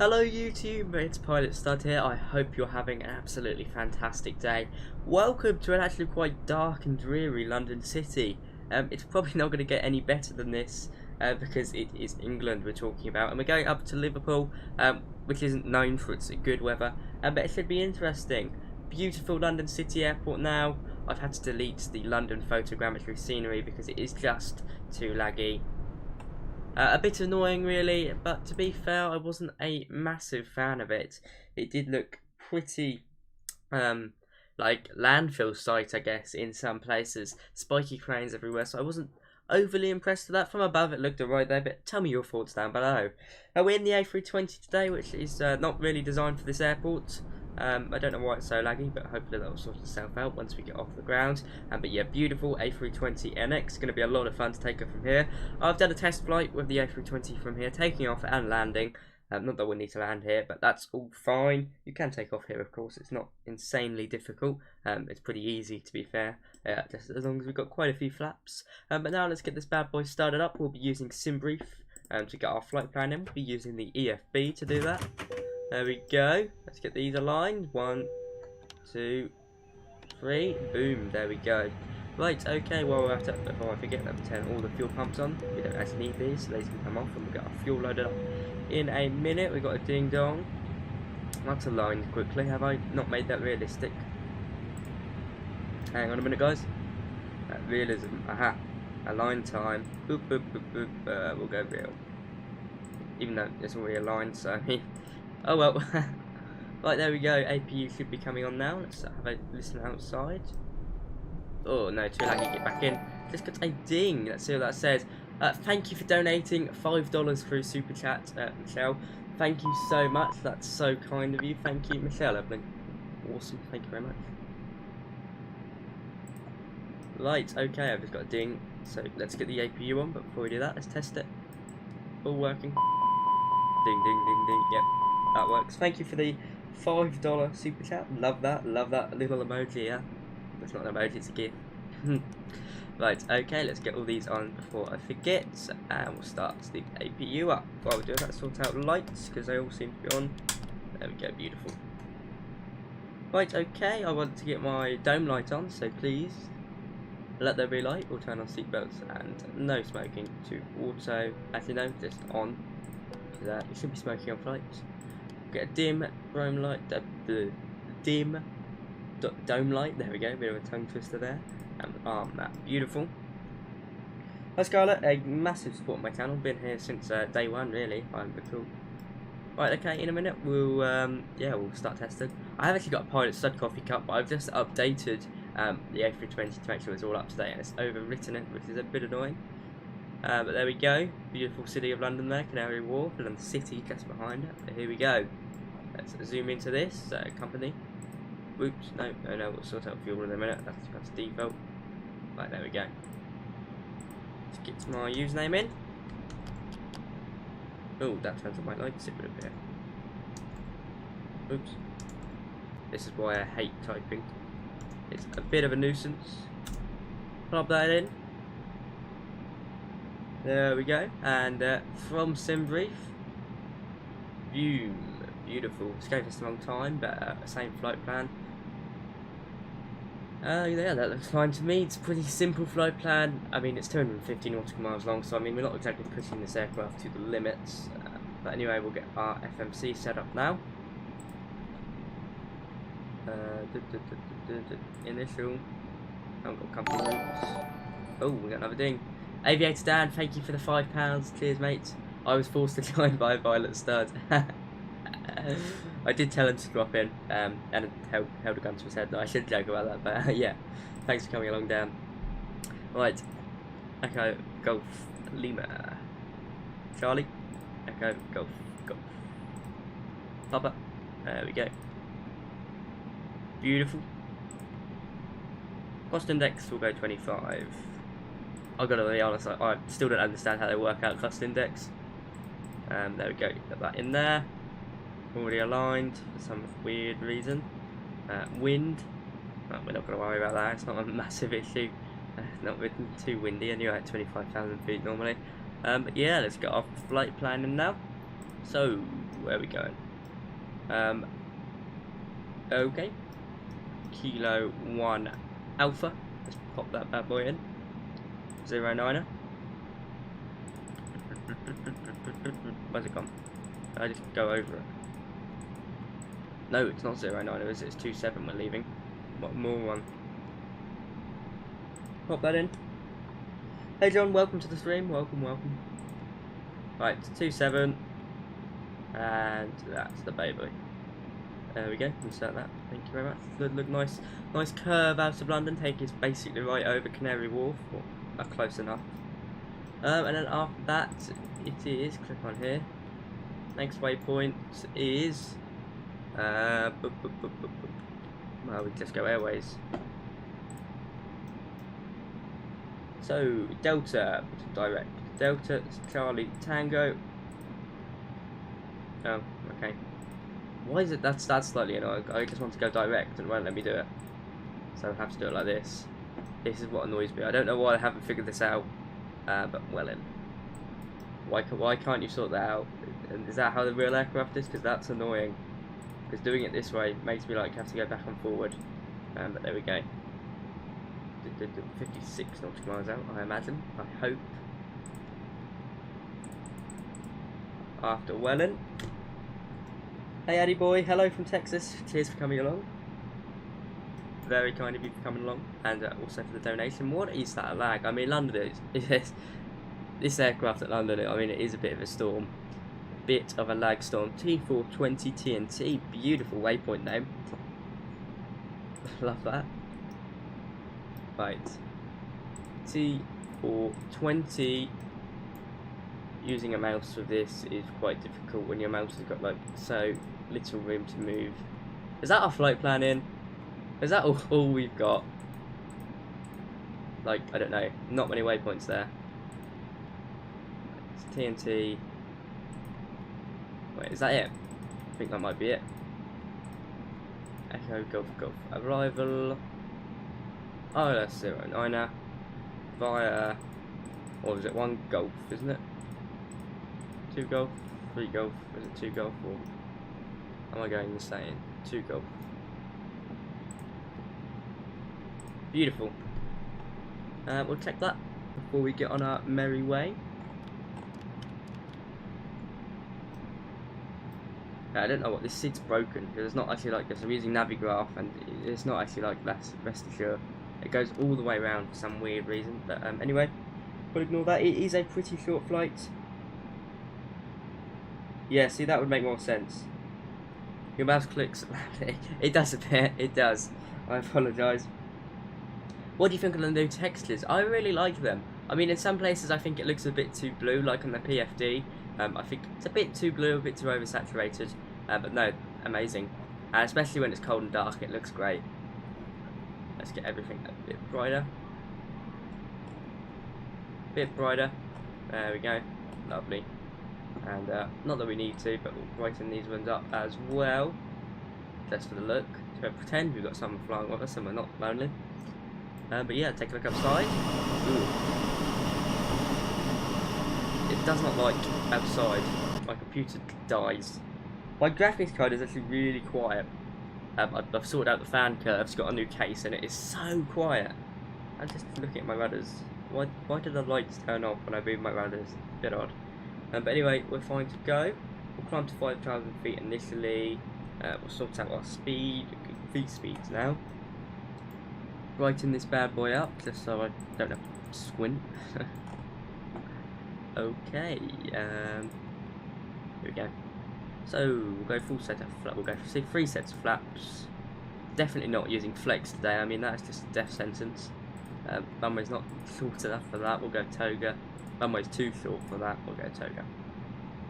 Hello YouTube, it's Pilot Stud here. I hope you're having an absolutely fantastic day. Welcome to an actually quite dark and dreary London city. It's probably not going to get any better than this because it is England we're talking about, and we're going up to Liverpool, which isn't known for its good weather, but it should be interesting. Beautiful London City Airport now. I've had to delete the London photogrammetry scenery because it is just too laggy. A bit annoying really, but to be fair, I wasn't a massive fan of it. It did look pretty like landfill site, I guess, in some places. Spiky cranes everywhere, so I wasn't overly impressed with that. From above it looked alright there, but tell me your thoughts down below. We're in the A320 today, which is not really designed for this airport. I don't know why it's so laggy, but hopefully that will sort itself out once we get off the ground. But yeah, beautiful A320 NX. Going to be a lot of fun to take off from here. I've done a test flight with the A320 from here, taking off and landing. Not that we need to land here, but that's all fine. You can take off here, of course. It's not insanely difficult. It's pretty easy, to be fair, just as long as we've got quite a few flaps. But now let's get this bad boy started up. We'll be using SimBrief to get our flight plan in. We'll be using the EFB to do that. There we go. Let's get these aligned. 1, 2, 3. Boom. There we go. Right, okay, well, we'll have to, before I forget, let me turn all the fuel pumps on. We don't actually need these, so these can come off, and we'll get our fuel loaded up in a minute. We've got a ding dong. That's aligned quickly. Have I not made that realistic? Hang on a minute, guys. Realism. Aha. Align time. Boop, boop, boop, boop. We'll go real. Even though it's already aligned, so I mean. Oh well. Right, there we go. APU should be coming on now. Let's have a listen outside. Oh no, too laggy. Get back in. Just got a ding. Let's see what that says. Thank you for donating $5 through Super Chat, Michelle. Thank you so much. That's so kind of you. Thank you, Michelle. Awesome. Thank you very much. Right, okay. I've just got a ding. So let's get the APU on. But before we do that, let's test it. All working. Ding, ding, ding, ding. Yep. That works. Thank you for the $5 super chat. Love that little emoji, yeah? That's not an emoji, it's a GIF. Right, okay, let's get all these on before I forget. And we'll start the APU up. While we're doing that, sort out lights, because they all seem to be on. There we go, beautiful. Right, okay, I want to get my dome light on, so please let there be light. We'll turn on seatbelts and no smoking to auto. Actually, no, just on. Because you should be smoking on flights. Get a dim dome light, dim dome light. There we go, bit of a tongue twister there. And arm that, beautiful. Hi Scarlett, a massive support on my channel. Been here since day one, really. I'm cool. Right, okay. In a minute, we'll we'll start testing. I have actually got a Pilot Stud coffee cup, but I've just updated the A320 to make sure it's all up to date, and it's overwritten it, which is a bit annoying. But there we go. Beautiful city of London there, Canary Wharf, and then the city just behind it. So here we go. Let's zoom into this company. Whoops, no, we'll sort out fuel in a minute. That's default. Right, there we go. Let's get my username in. Oh, that turns on my lights. It would appear. Oops. This is why I hate typing. It's a bit of a nuisance. Plug that in. There we go. And from SimBrief. Boom. Beautiful. It's going for a long time, but same flight plan. Yeah, that looks fine to me. It's a pretty simple flight plan. I mean, it's 250 nautical miles long, so I mean, we're not exactly pushing this aircraft to the limits. But anyway, we'll get our FMC set up now. Initial. Haven't got company routes. Oh, we got another ding. Aviator Dan, thank you for the £5. Cheers, mate. I was forced to join by a Pilot Stud. I did tell him to drop in and held a gun to his head. No, I should joke about that, but yeah. Thanks for coming along, Dan. Right. Echo, Golf, Lima. Charlie. Echo, Golf, Golf. Papa. There we go. Beautiful. Cost index will go 25. I've got to be honest, I still don't understand how they work out cost index. There we go, put that in there. Already aligned for some weird reason. Wind. Oh, we're not going to worry about that, it's not a massive issue. Not too windy anyway, at 25,000 feet normally. But yeah, let's get off flight planning now. So, where are we going? Okay. Kilo 1 Alpha. Let's pop that bad boy in. 09er. Where's it gone? I just go over it. No, it's not 09er, is it? It's 27 we're leaving. What more one? Pop that in. Hey John, welcome to the stream. Welcome. Right, 27. And that's the baby. There we go, insert that. Thank you very much. Look nice curve out of London, taking us basically right over Canary Wharf, or close enough. And then after that, it is, click on here. Next waypoint is, well, we just go Airways. So, Delta, direct. Delta, Charlie, Tango. Oh, okay. Why is it that's slightly annoying? I just want to go direct and it won't let me do it. So I have to do it like this. This is what annoys me. I don't know why I haven't figured this out, but well in. Why can't you sort that out? And is that how the real aircraft is? Because that's annoying. Because doing it this way makes me like have to go back and forward. But there we go. 56 nautical miles out, I imagine. I hope. After Welland. Hey Addy boy, hello from Texas. Cheers for coming along. Very kind of you for coming along, and also for the donation. What is that lag? I mean, London is this aircraft at London. I mean, it is a bit of a storm, bit of a lag storm. T420 TNT, beautiful waypoint name. Love that. Right, T420. Using a mouse with this is quite difficult when your mouse has got like so little room to move. Is that our flight plan in? Is that all we've got? Like, I don't know, not many waypoints there. It's TNT. Wait, is that it? I think that might be it. Echo Golf arrival. Oh, that's 09er via, or is it 1 Golf, isn't it? 2 Golf, 3 Golf, is it 2 Golf, or am I going insane? 2 Golf. Beautiful. We'll check that before we get on our merry way. I don't know what this seat's broken because it's not actually like this. I'm using Navigraph and it's not actually like that. Rest assured, it goes all the way around for some weird reason. But anyway, we'll ignore that. It is a pretty short flight. Yeah, see, that would make more sense. Your mouse clicks. It does a bit. It does. I apologise. What do you think of the new textures? I really like them. I mean, in some places I think it looks a bit too blue, like on the PFD. I think it's a bit too blue, a bit too oversaturated. But no, amazing. Especially when it's cold and dark, it looks great. Let's get everything a bit brighter. Bit brighter. There we go. Lovely. And not that we need to, but we'll brighten these ones up as well, just for the look. So pretend we've got someone flying with us and we're not lonely. But yeah, take a look outside. Ooh. It does not like outside. My computer dies. My graphics card is actually really quiet. I've sorted out the fan curves, got a new case, and it is so quiet. I'm just looking at my rudders. Why did the lights turn off when I moved my rudders? A bit odd. But anyway, we're fine to go. We'll climb to 5,000 feet initially. We'll sort out our speed, feet speeds now. Brighten this bad boy up just so I don't have to squint. Okay, here we go. So we'll go full set of flaps. We'll go for 3 sets of flaps. Definitely not using flex today. I mean, that's just a death sentence. Runway's not short enough for that. We'll go toga. Runway's too short for that. We'll go toga.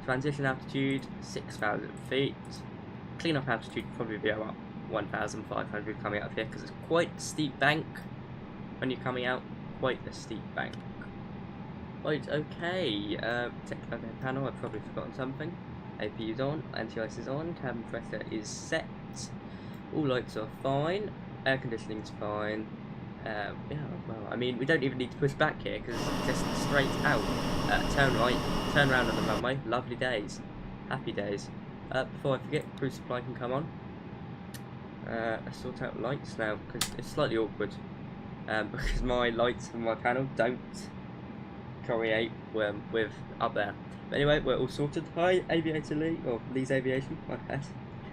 Transition altitude 6,000 feet. Clean up altitude probably be about 1,500 coming out of here because it's quite a steep bank when you're coming out. Quite a steep bank. Right, okay. Technical panel, I've probably forgotten something. APU's on, anti-ice is on, cabin pressure is set. All lights are fine. Air conditioning's fine. Yeah, well, I mean, we don't even need to push back here because it's just straight out. Turn right, turn around on the runway. Lovely days. Happy days. Before I forget, cruise supply can come on. Let's sort out lights now, because it's slightly awkward. Because my lights from my panel don't correlate with up there. But anyway, we're all sorted. Hi, Aviator Lee, or Lee's Aviation, my bad.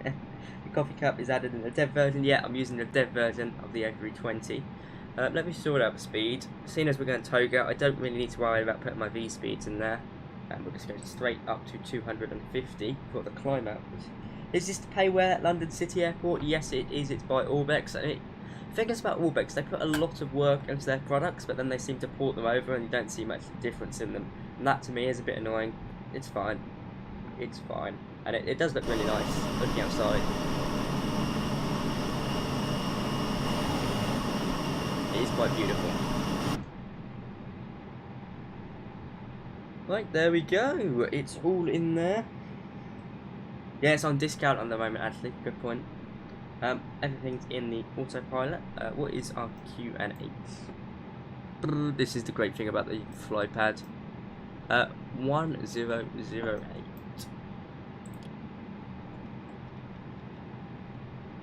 The coffee cup is added in the dev version. Yeah, I'm using the dev version of the A320. Let me sort out the speed. Seeing as we're going to Toga, I don't really need to worry about putting my V speeds in there. And we'll just go straight up to 250 for the climb out. Is this to pay where at London City Airport? Yes, it is. It's by Orbex. And the thing is about Orbex, they put a lot of work into their products, but then they seem to port them over and you don't see much difference in them. And that to me is a bit annoying. It's fine. It's fine. And it does look really nice looking outside. It is quite beautiful. Right, there we go. It's all in there. Yeah, it's on discount at the moment, actually. Good point. Everything's in the autopilot. What is our QNH? This is the great thing about the flypad. 1008.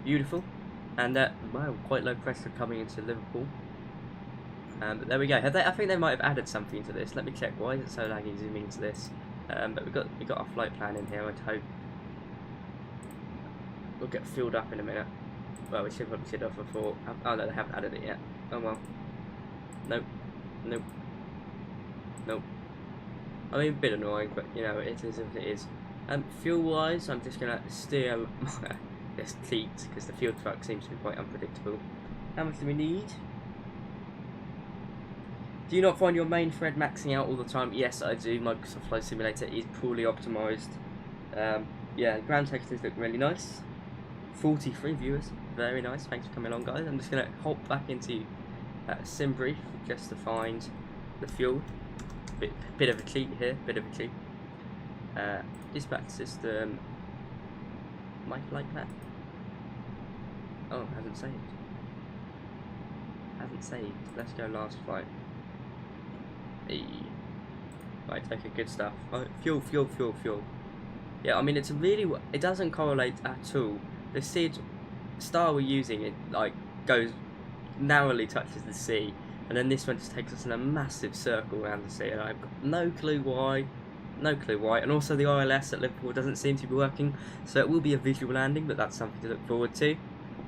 Beautiful. And wow, quite low pressure coming into Liverpool. But there we go. I think they might have added something to this. Let me check. Why is it so laggy zooming into this? But we got our flight plan in here. I'd hope we'll get filled up in a minute. Well, we should probably have before. Oh no, they haven't added it yet. Oh well. Nope. Nope. Nope. I mean, a bit annoying, but you know, it is as it is. Fuel wise, I'm just gonna steer this fleet because the fuel truck seems to be quite unpredictable. How much do we need? Do you not find your main thread maxing out all the time? Yes, I do. Microsoft Flight Simulator is poorly optimised. Yeah, ground textures look really nice. 43 viewers, very nice. Thanks for coming along, guys. I'm just going to hop back into SimBrief just to find the fuel. Bit of a cheat here, bit of a cheat. Dispatch system. Might like that. Oh, hasn't saved. Hasn't saved. Let's go last flight. Right, okay, good stuff. Oh, fuel. Yeah, I mean, it's really, it doesn't correlate at all. The SID star we're using, it like goes, narrowly touches the sea, and then this one just takes us in a massive circle around the sea, and I've got no clue why. And also the ILS at Liverpool doesn't seem to be working, so it will be a visual landing, but that's something to look forward to.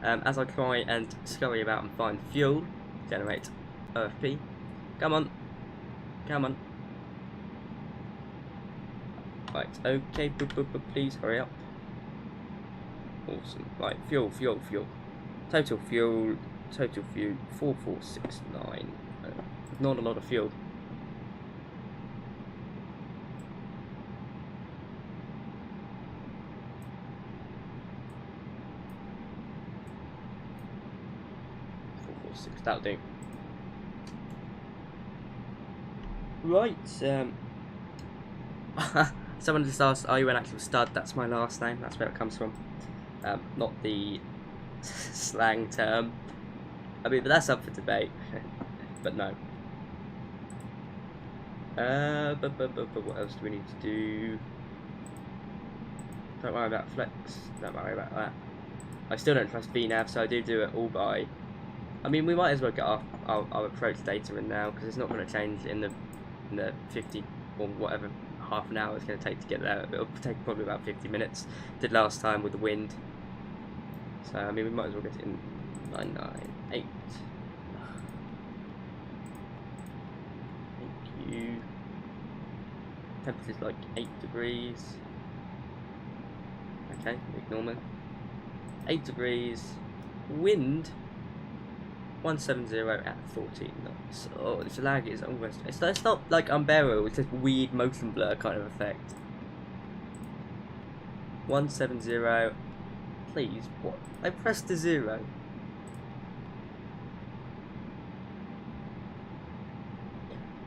As I try and scurry about and find fuel, generate OFP. Come on. Right, okay, please hurry up. Awesome. Right, fuel. Total fuel, 4469. Not a lot of fuel. That'll do. Right, someone just asked, are you an actual stud? That's my last name, that's where it comes from. Not the slang term. I mean, but that's up for debate. But no. But what else do we need to do? Don't worry about flex, don't worry about that. I still don't trust VNav, so I do it all by... I mean, we might as well get our approach data in now, because it's not going to change in the 50 or whatever half an hour it's going to take to get there. It'll take probably about 50 minutes. Did last time with the wind. So I mean, we might as well get it in 998. Thank you. Temperature's like 8 degrees. Okay, ignore me. 8 degrees. Wind 170 at 14 knots. Oh, this lag is almost... It's not like unbearable, it's just weird motion blur kind of effect. 170. Please, what? I pressed the 0.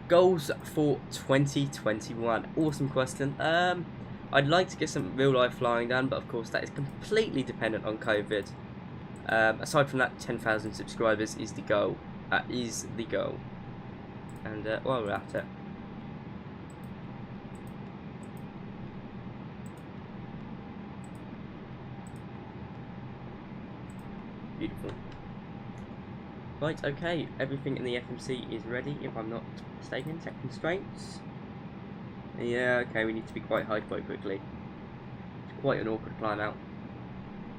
Goals for 2021. Awesome question. I'd like to get some real life flying done, but of course that is completely dependent on COVID. Aside from that, 10,000 subscribers is the goal. That is the goal. And while we're at it, Beautiful. Right, okay, everything in the FMC is ready, if I'm not mistaken. Check constraints. Yeah, okay, we need to be quite high quite quickly. It's quite an awkward climb out.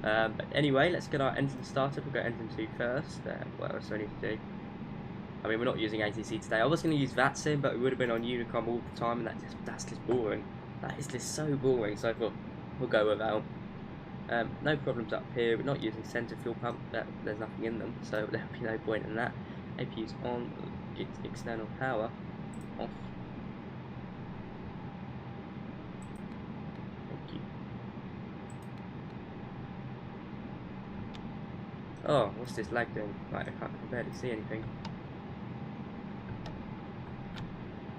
But anyway, let's get our engine started. We'll go engine 2 first. What else do I need to do? I mean, we're not using ATC today. I was going to use VATSIM, but we would have been on Unicom all the time, and that's just boring. That is just so boring, so I thought we'll go without. No problems up here. We're not using centre fuel pump. There's nothing in them, so there'll be no point in that. APU's on. Get external power off. Thank you. Oh, what's this lag doing? Right, I can't barely see anything.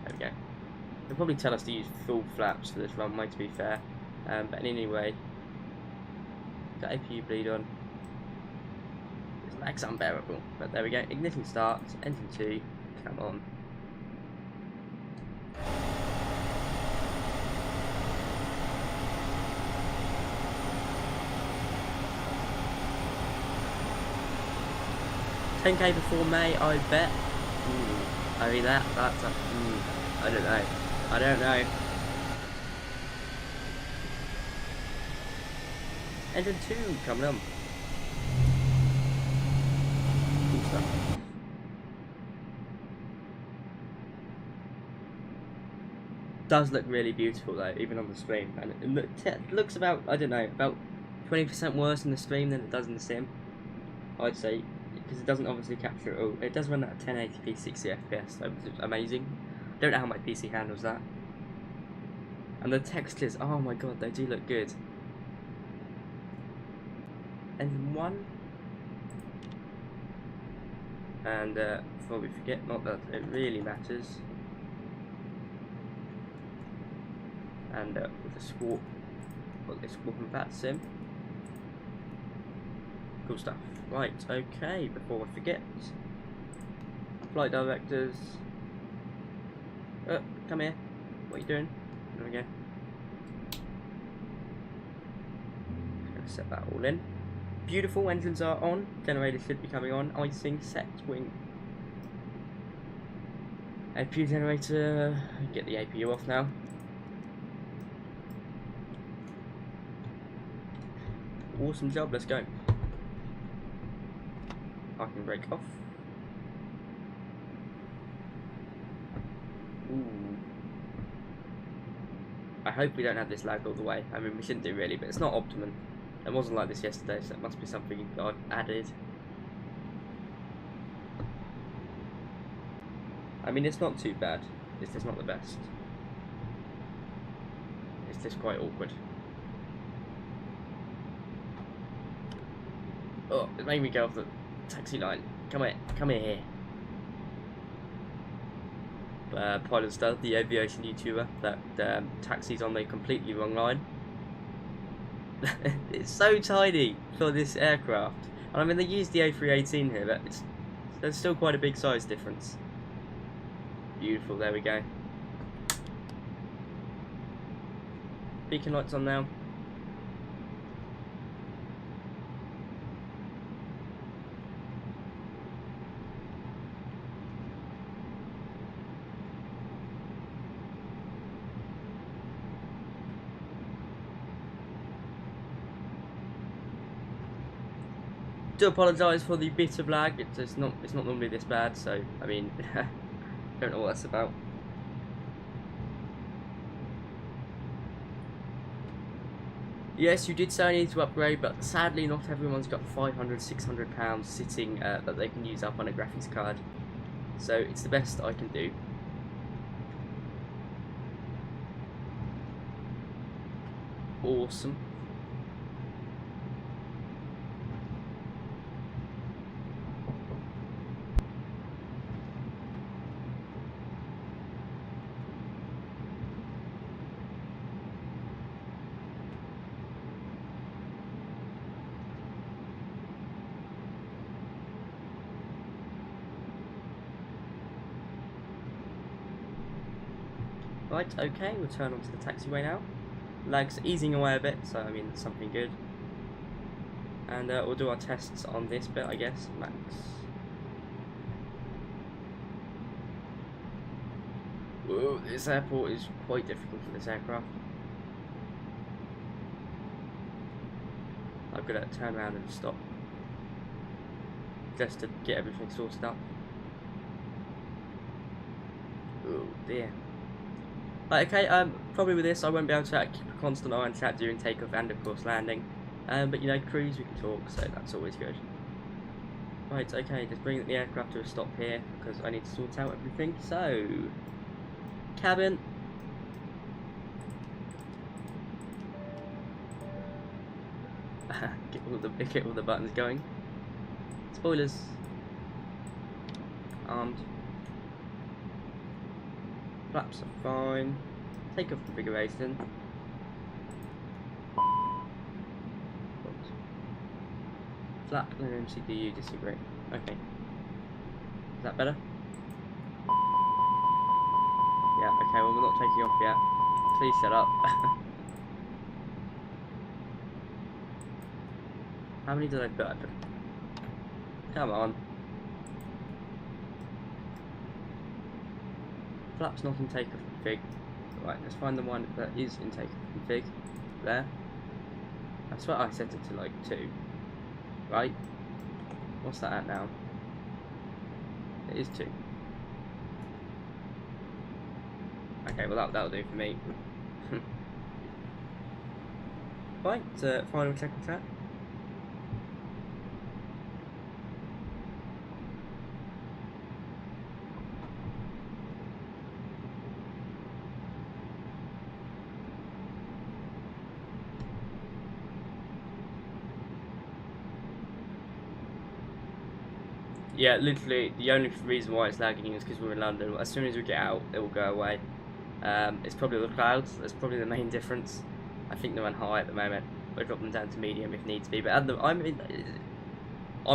There we go. They'll probably tell us to use full flaps for this runway, to be fair. But anyway, got APU bleed on. This lag's unbearable. But there we go. Ignition starts. Engine 2. Come on. $10K before May, I bet. Ooh, I mean that's a. I don't know. I don't know. Engine 2 coming on. Cool stuff. Does look really beautiful though, even on the stream, and it looks about, I don't know, about 20% worse in the stream than it does in the sim, I'd say, because it doesn't obviously capture it all. It does run at 1080p 60 FPS, so it's amazing. I don't know how my PC handles that. And the textures, oh my god, they do look good. Engine 1. And before we forget, not that it really matters. And with the swarp, put this swarp and VATSIM. Cool stuff. Right, okay, before I forget. Flight directors. Come here. What are you doing? There we go. Just gonna set that all in. Beautiful, engines are on. Generator should be coming on. Icing, set, wing. APU generator. Get the APU off now. Awesome job, let's go. Parking brake off. Ooh. I hope we don't have this lag all the way. I mean, we shouldn't do really, but it's not optimum. It wasn't like this yesterday, so it must be something I've added. I mean, it's not too bad. It's just not the best. It's just quite awkward. Oh, it made me go off the taxi line. Come here. Pilot Stuff, the aviation YouTuber that taxis on the completely wrong line. It's so tiny for this aircraft. And I mean, they used the A318 here, but there's still quite a big size difference. Beautiful, there we go. Beacon lights on now. Do apologise for the bit of lag. It's not normally this bad, so I mean, don't know what that's about. Yes, you did say I need to upgrade, but sadly not everyone's got £500–600 sitting that they can use up on a graphics card. So it's the best I can do. Awesome. Right, okay, we'll turn onto the taxiway now. Lag's easing away a bit, so I mean, that's something good. And we'll do our tests on this bit, I guess. Max. Whoa, this airport is quite difficult for this aircraft. I've got to turn around and stop. Just to get everything sorted out. Oh dear. Right, okay, probably with this I won't be able to keep a constant eye on chat during takeoff and of course landing. But you know, cruise we can talk, so that's always good. Right, okay, just bring the aircraft to a stop here because I need to sort out everything. So, cabin. get all the buttons going. Spoilers. Armed. Flaps are fine. Takeoff configuration. Flap and MCDU disagree. Okay. Is that better? Yeah, okay, well we're not taking off yet. Please shut up. How many did I put? Come on. Flaps not in takeoff config. Right, let's find the one that is in takeoff config. There. I swear I set it to like 2. Right? What's that at now? It is 2. Okay, well that'll do for me. Right, final check on chat. Yeah, literally, the only reason why it's lagging is because we're in London. As soon as we get out, it will go away. It's probably the clouds. That's probably the main difference. I think they're on high at the moment. We'll drop them down to medium if needs be. But I'm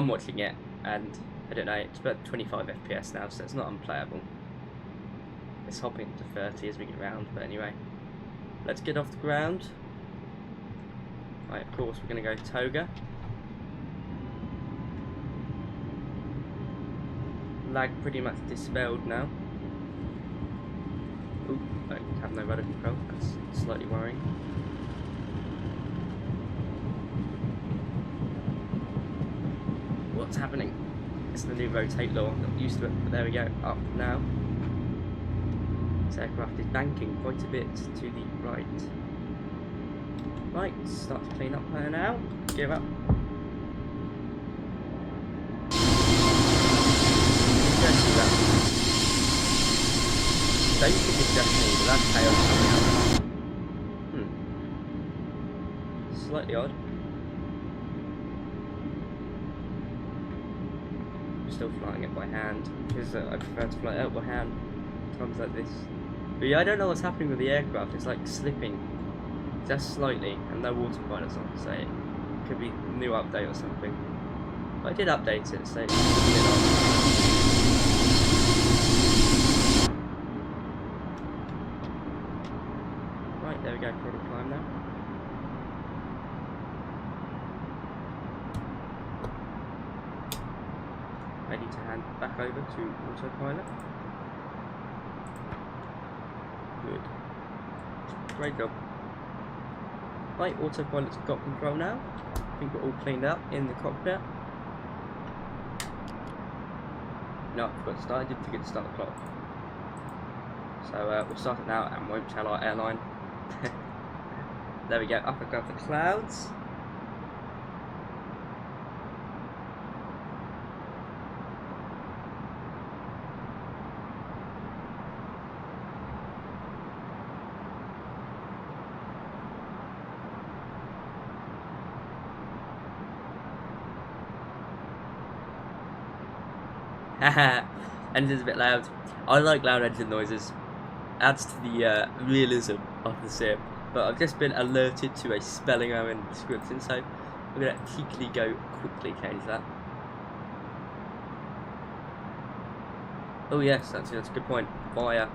watching it, and I don't know. It's about 25 FPS now, so it's not unplayable. It's hopping to 30 as we get around. But anyway, let's get off the ground. Right, of course, we're going to go toga. Lag pretty much dispelled now. Ooh, I have no rudder control, that's slightly worrying. What's happening? It's the new rotate law, I'm not used to it, but there we go, up now. This aircraft is banking quite a bit to the right. Right, start to clean up her now, give up. I don't think it's just me, but that's chaos coming out. Slightly odd. I'm still flying it by hand, because I prefer to fly it out by hand times like this. But yeah, I don't know what's happening with the aircraft, it's like slipping just slightly, and no water pilots on, so it could be a new update or something. But I did update it, so right, there we go, throttle climb now. Ready to hand back over to autopilot. Good. Great job. Right, autopilot's got control now. I think we're all cleaned up in the cockpit. No, I forgot to start. I did forget to start the clock. So we'll start it now and won't tell our airline. There we go, up above the clouds. Haha, engine's a bit loud. I like loud engine noises. Adds to the realism of the sim. But I've just been alerted to a spelling error in the description, so I'm going to cheekily go quickly change that. Oh yes, that's a good point. Via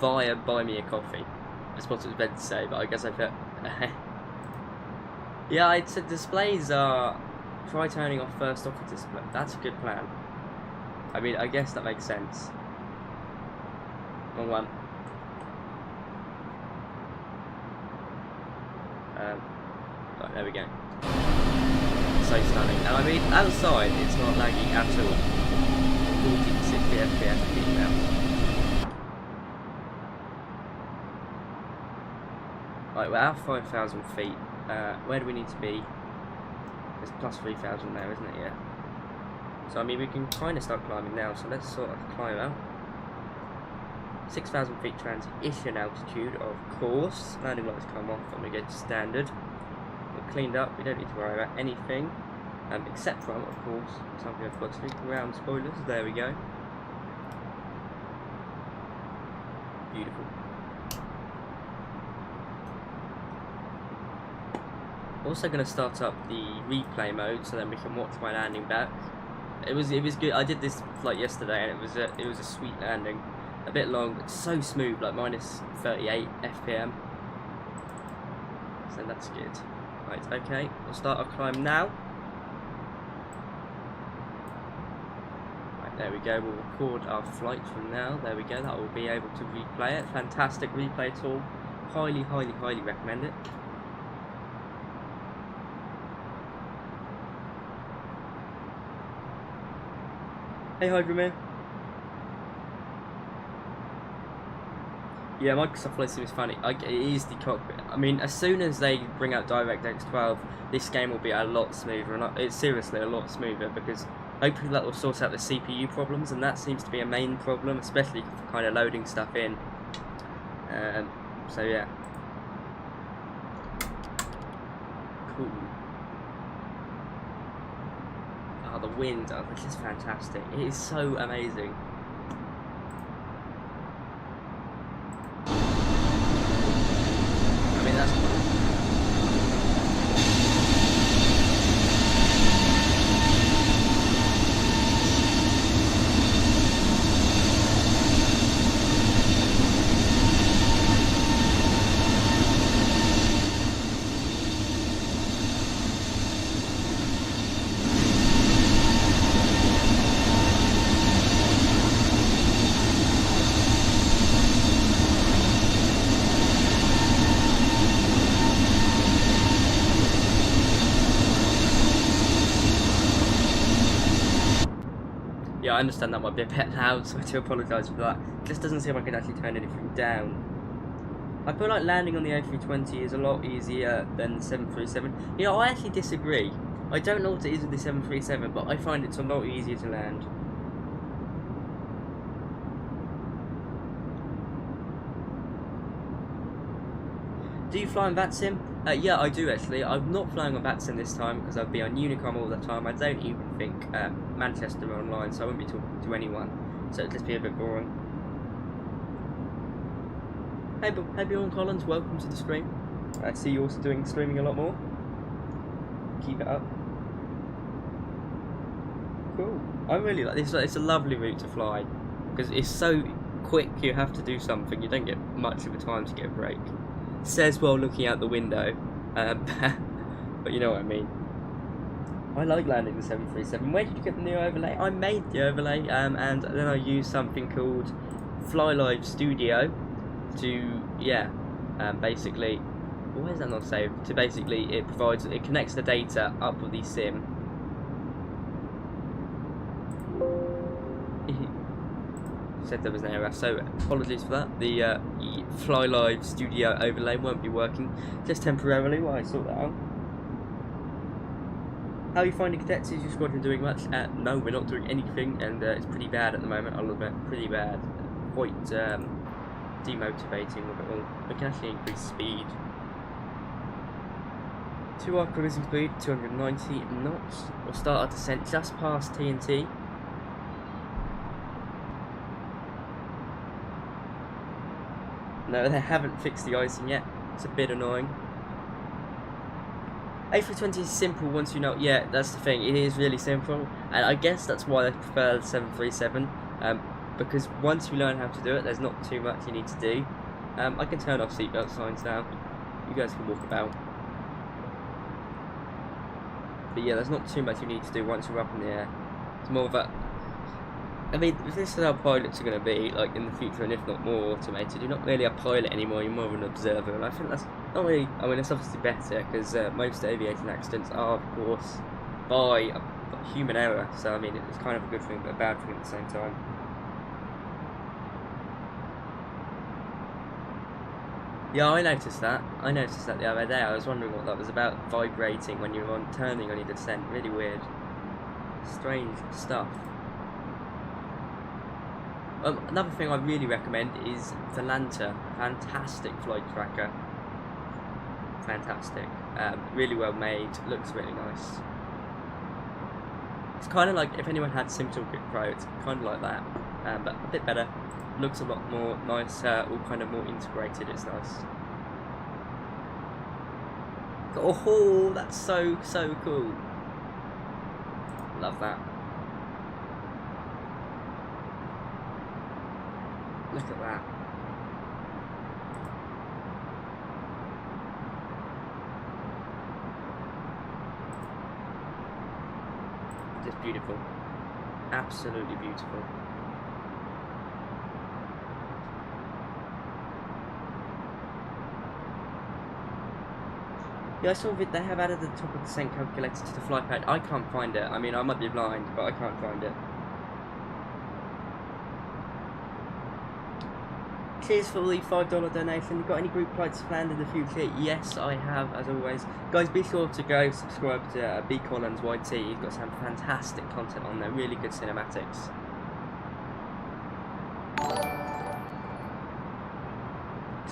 buy me a coffee. That's what it was meant to say, but I guess I put Yeah, I'd said displays are... Try turning off first off the display. That's a good plan. I mean, I guess that makes sense. Wrong one. Right, there we go. So stunning. And I mean, outside, it's not laggy at all. 40 to 60 FPS peak now. Right, we're at 5,000 feet. Where do we need to be? It's plus 3,000 now, isn't it? Yeah. So, I mean, we can kind of start climbing now, so let's sort of climb out. 6,000 feet transition altitude, of course. Landing lights come off and we go to standard. We're cleaned up, we don't need to worry about anything. Except from, of course, something I've got to do. Ground spoilers, there we go. Beautiful. Also going to start up the replay mode so then we can watch my landing back. It was good. I did this flight yesterday and it was a sweet landing. A bit long, but so smooth, like minus 38 FPM. So that's good. Right, okay, we'll start our climb now. Right, there we go, we'll record our flight from now. There we go, that will be able to replay it. Fantastic replay tool. Highly, highly, highly recommend it. Hey, Hydromir. Yeah, Microsoft Flight Sim is funny. It is the cockpit. I mean, as soon as they bring out DirectX 12, this game will be a lot smoother. And it's seriously a lot smoother because hopefully that will sort out the CPU problems, and that seems to be a main problem, especially for kind of loading stuff in. So yeah. Cool. Oh, the wind. Oh, this is fantastic. It is so amazing. I mean, that's cool. Yeah, I understand that might be a bit loud, so I do apologise for that. It just doesn't seem like I can actually turn anything down. I feel like landing on the A320 is a lot easier than the 737. You know, I actually disagree. I don't know what it is with the 737, but I find it's a lot easier to land. Do you fly on VATSIM? Yeah, I do actually. I'm not flying on VATSIM this time because I'll be on Unicom all the time. I don't even think Manchester are online, so I won't be talking to anyone. So it'll just be a bit boring. Hey Bjorn Collins, welcome to the stream. I see you also doing streaming a lot more. Keep it up. Cool. I really like this. It's a lovely route to fly because it's so quick. You have to do something. You don't get much of a time to get a break. Says while looking out the window, but you know what I mean. I like landing the 737. Where did you get the new overlay? I made the overlay, and then I used something called FlyLive Studio to, basically, why is that not saved? To basically, it connects the data up with the sim. Said there was an error, so apologies for that. The FlyLive Studio overlay won't be working, just temporarily while I sort that out. How are you finding cadets? Is your squadron doing much? No, we're not doing anything, and it's pretty bad at the moment. I'll admit, pretty bad. Quite demotivating with it all. We can actually increase speed. To our cruising speed, 290 knots. We'll start our descent just past TNT. No, they haven't fixed the icing yet. It's a bit annoying. A320 is simple once you know. Yeah, that's the thing. It is really simple, and I guess that's why I prefer the 737. Because once you learn how to do it, there's not too much you need to do. I can turn off seatbelt signs now. You guys can walk about. But yeah, there's not too much you need to do once you're up in the air. It's more of a... I mean, if this is how pilots are going to be, like, in the future, and if not more automated, you're not really a pilot anymore, you're more of an observer, and I think that's not really... I mean, it's obviously better, because most aviation accidents are, of course, by human error, so, I mean, it's kind of a good thing, but a bad thing at the same time. Yeah, I noticed that. I noticed that the other day. I was wondering what that was about, vibrating when you were turning on your descent. Really weird. Strange stuff. Another thing I really recommend is Volanta. Fantastic flight tracker. Fantastic. Really well made. Looks really nice. It's kind of like if anyone had SimToolkit Pro, it's kind of like that, but a bit better. Looks a lot more nicer, all kind of more integrated. It's nice. Oh, that's so cool. Love that. Look at that. Just beautiful. Absolutely beautiful. Yeah, I saw that they have added the top of the descent calculator to the flight pad. I can't find it. I mean, I might be blind, but I can't find it. Cheers for the $5 donation. Got any group flights planned in the future? Yes, I have, as always. Guys, be sure to go subscribe to B. Collins YT. He's got some fantastic content on there. Really good cinematics.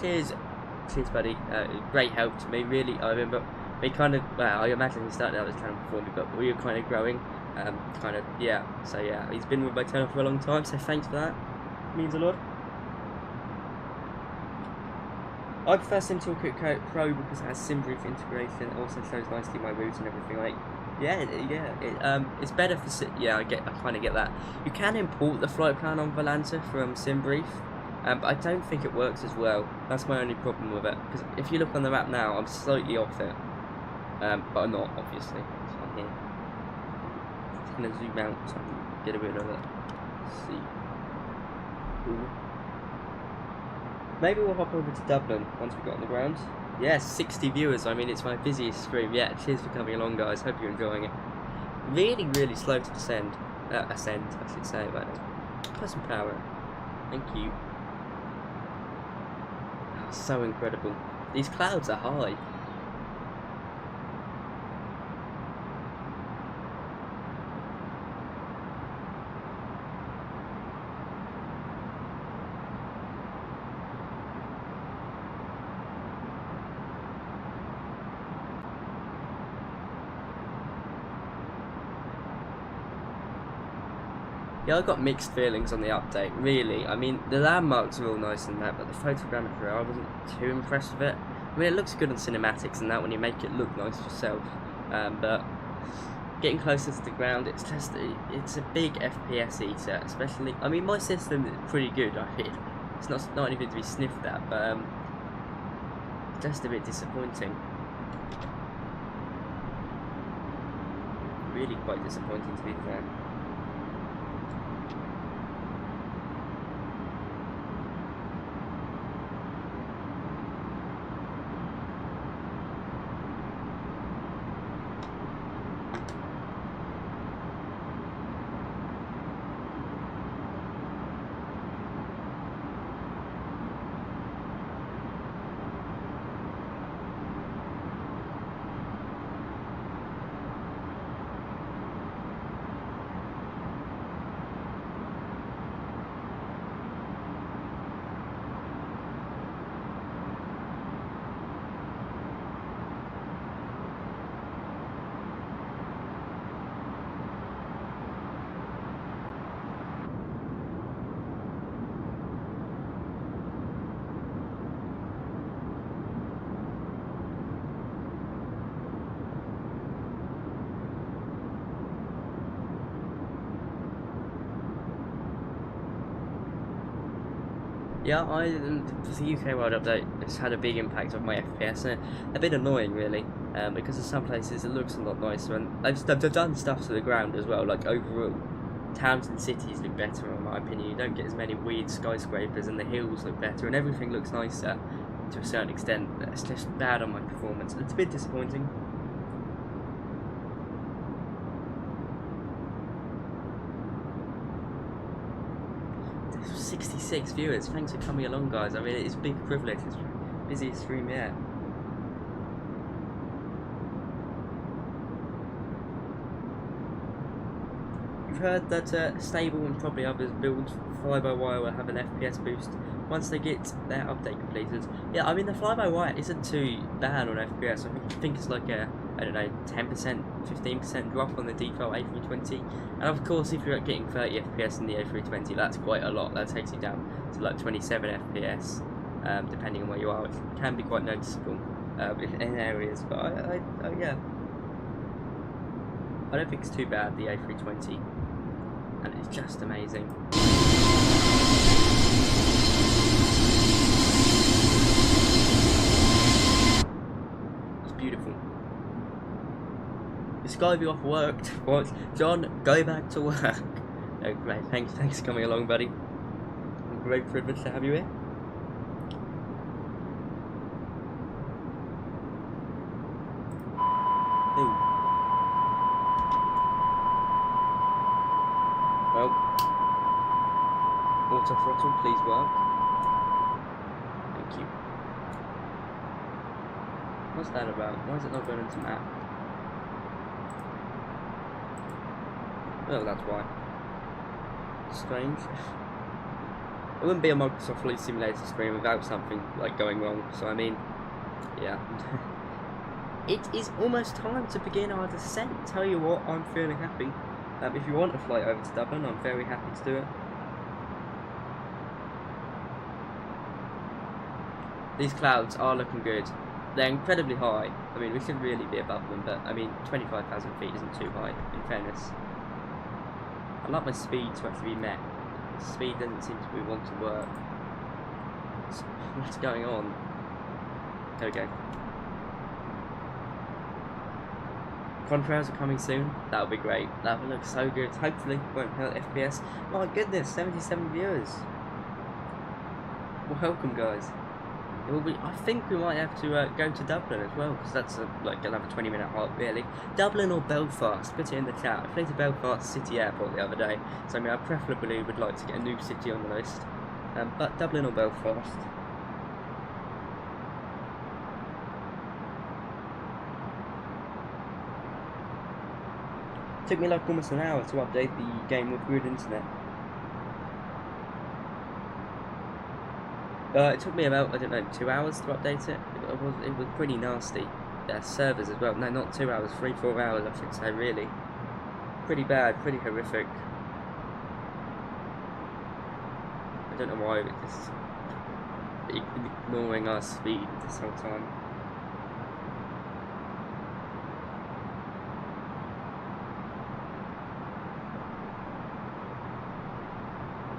Cheers. Cheers, buddy. Great help to me, really. I remember we kind of, well, I imagine he started out this channel before me, but we were kind of growing. Yeah. So, yeah, he's been with my channel for a long time, so thanks for that. It means a lot. I prefer SimToolkit Pro because it has SimBrief integration. It also shows nicely my routes and everything. Like, it's better for. Yeah, I kind of get that. You can import the flight plan on Volanta from SimBrief, but I don't think it works as well. That's my only problem with it. Because if you look on the map now, I'm slightly off it, but I'm not, obviously. So I'm here. Just gonna zoom out so I can get a bit of it. Let's see. Ooh. Maybe we'll hop over to Dublin once we got on the ground. Yeah, 60 viewers. I mean, it's my busiest stream. Yeah, cheers for coming along, guys. Hope you're enjoying it. Really slow to ascend, I should say. But put some power. Thank you. Oh, so incredible. These clouds are high. Yeah, I got mixed feelings on the update, really. I mean, the landmarks are all nice and that, but the photogrammetry, I wasn't too impressed with it. I mean, it looks good on cinematics and that when you make it look nice yourself, but getting closer to the ground, it's a big FPS eater, especially. I mean, my system is pretty good, I feel. It's not anything to be sniffed at, but just a bit disappointing. Really quite disappointing, to be fair. Yeah, the UK World Update has had a big impact on my FPS, and a bit annoying really, because in some places it looks a lot nicer, and they've done stuff to the ground as well. Like overall, towns and cities look better in my opinion. You don't get as many weird skyscrapers, and the hills look better, and everything looks nicer to a certain extent. It's just bad on my performance. It's a bit disappointing. 66 viewers. Thanks for coming along, guys. I mean, it's a big privilege. It's the busiest stream yet. You've heard that Stable and probably others build fly-by-wire will have an FPS boost once they get their update completed. Yeah, I mean, the fly-by-wire isn't too bad on FPS. I think it's like a, I don't know, 10%, 15% drop on the default A320. And of course, if you're getting 30 FPS in the A320, that's quite a lot. That takes you down to like 27 FPS, depending on where you are, which can be quite noticeable in areas. But yeah, I don't think it's too bad, the A320, and it's just amazing. It's beautiful. The Skyview off worked. What? John, go back to work. Oh, great. Thanks for coming along, buddy. A great privilege to have you here. Ooh. Well, auto throttle, please work. Thank you. What's that about? Why is it not going into map? Oh, that's why. Strange. It wouldn't be a Microsoft Flight Simulator screen without something like going wrong. So I mean, yeah. It is almost time to begin our descent. Tell you what, I'm feeling happy. If you want a flight over to Dublin, I'm very happy to do it. These clouds are looking good. They're incredibly high. I mean, we should really be above them, but I mean, 25,000 feet isn't too high, in fairness. I'd like my speed to actually be met. Speed doesn't seem to be want to work. What's going on? There we go. Contrails are coming soon. That'll be great. That will look so good. Hopefully, it won't hurt FPS. My goodness, 77 viewers. Well, welcome, guys. It will be. I think we might have to go to Dublin as well, because that's like another 20-minute halt, really. Dublin or Belfast? Put it in the chat. I flew to Belfast City Airport the other day, so I mean, I preferably would like to get a new city on the list. But Dublin or Belfast? It took me like almost an hour to update the game with good internet. It took me about, I don't know, 2 hours to update it. It was pretty nasty. Servers as well. No, not 2 hours, 3-4 hours I should say, really. Pretty bad, pretty horrific. I don't know why it just ignoring our speed this whole time.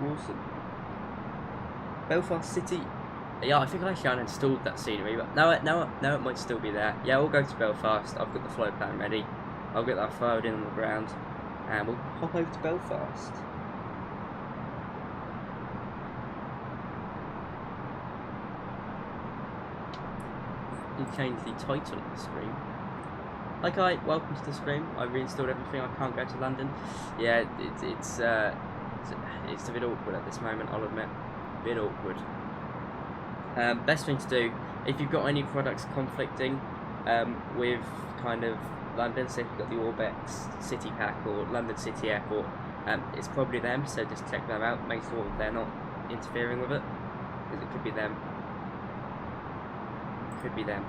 Awesome. Belfast City. Yeah, I think I actually uninstalled that scenery, but now it might still be there. Yeah, we'll go to Belfast. I've got the flight plan ready. I'll get that fired in on the ground, and we'll hop over to Belfast. You change the title of the stream. Hi Kai, welcome to the stream. I reinstalled everything. I can't go to London. Yeah, it's a bit awkward at this moment, I'll admit. A bit awkward. Best thing to do, if you've got any products conflicting with kind of London, so if you've got the Orbex City Pack or London City Airport, it's probably them, so just check them out, make sure they're not interfering with it, because it could be them. Could be them.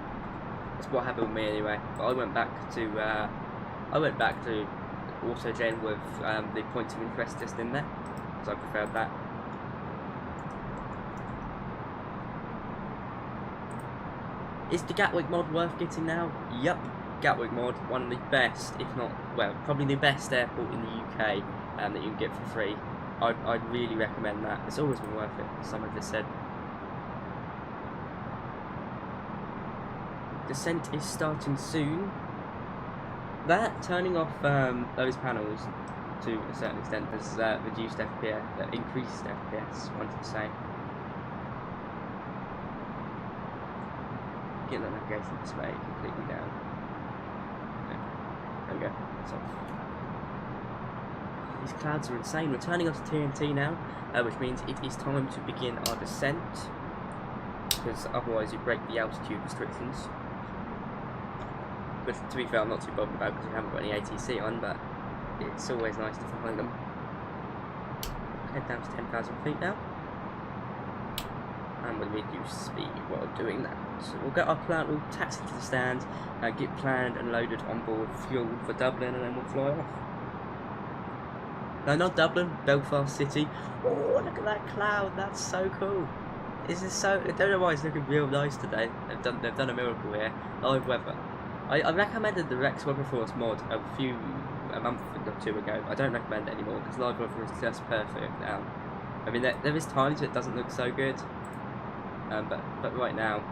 That's what happened with me anyway. But I went back to AutoGen with the points of interest just in there, because I preferred that. Is the Gatwick mod worth getting now? Yep, Gatwick mod, one of the best, if not, well, probably the best airport in the UK that you can get for free. I'd really recommend that. It's always been worth it, someone just said. Descent is starting soon. That turning off those panels to a certain extent has reduced FPS, increased FPS, I wanted to say. Get that navigation display completely down. There we go, it's off. These clouds are insane. We're turning off TNT now, which means it is time to begin our descent, because otherwise you break the altitude restrictions. But to be fair, I'm not too bothered about because we haven't got any ATC on, but it's always nice to find them. Head down to 10,000 feet now. And we'll reduce speed while doing that. So we'll get our plan, we'll taxi to the stand, get planned and loaded on board fuel for Dublin, and then we'll fly off. No, not Dublin, Belfast City. Oh, look at that cloud, that's so cool. This is so, I don't know why it's looking real nice today. They've done a miracle here. Live weather. I recommended the Rex Weather Force mod a month or two ago. I don't recommend it anymore because live weather is just perfect now. I mean, there is times it doesn't look so good, but right now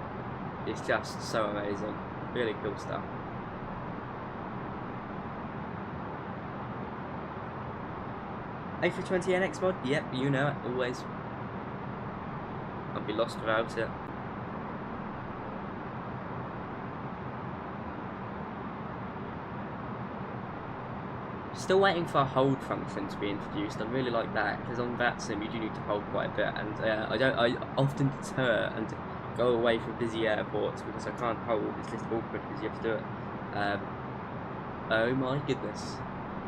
it's just so amazing. Really cool stuff. A320 NX mod, yep, you know it, always. I'd be lost without it. Still waiting for a hold function to be introduced. I really like that because on that sim you do need to hold quite a bit, and I often deter and go away from busy airports because I can't hold. It's just awkward because you have to do it. Oh my goodness!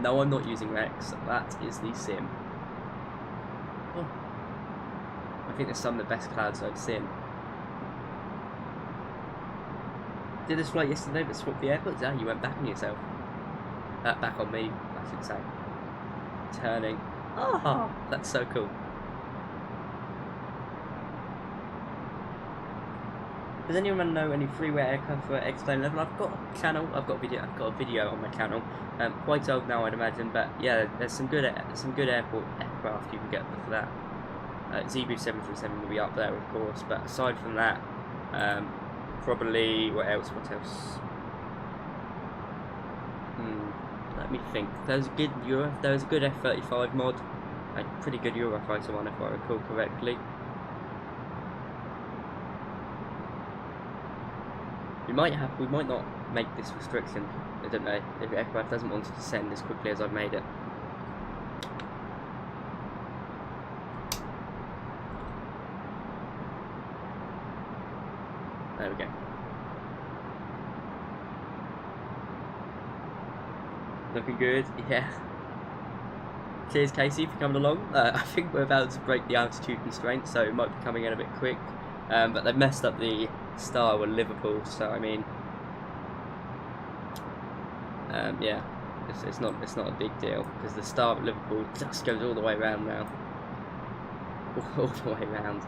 No, I'm not using Rex. That is the sim. Oh. I think there's some of the best clouds I've seen. Did this flight yesterday but swapped the airports? Ah, you went back on yourself. Back on me, I should say. Turning. Oh, that's so cool. Does anyone know any freeware aircraft for X-Plane level? I've got a channel. I've got a video on my channel. Quite old now, I'd imagine, but yeah, there's some good airport aircraft you can get for that. Zebu 737 will be up there, of course. But aside from that, probably what else? Let me think. There's a good F-35 mod, a pretty good Eurofighter one if I recall correctly. We might not make this restriction. I don't know if the aircraft doesn't want to descend as quickly as I've made it. There we go. Looking good, yeah. Cheers, Casey, for coming along. I think we're about to break the altitude constraint, so it might be coming in a bit quick. But they've messed up the star with Liverpool, so I mean, yeah, it's not a big deal because the star at Liverpool just goes all the way around now, all the way around.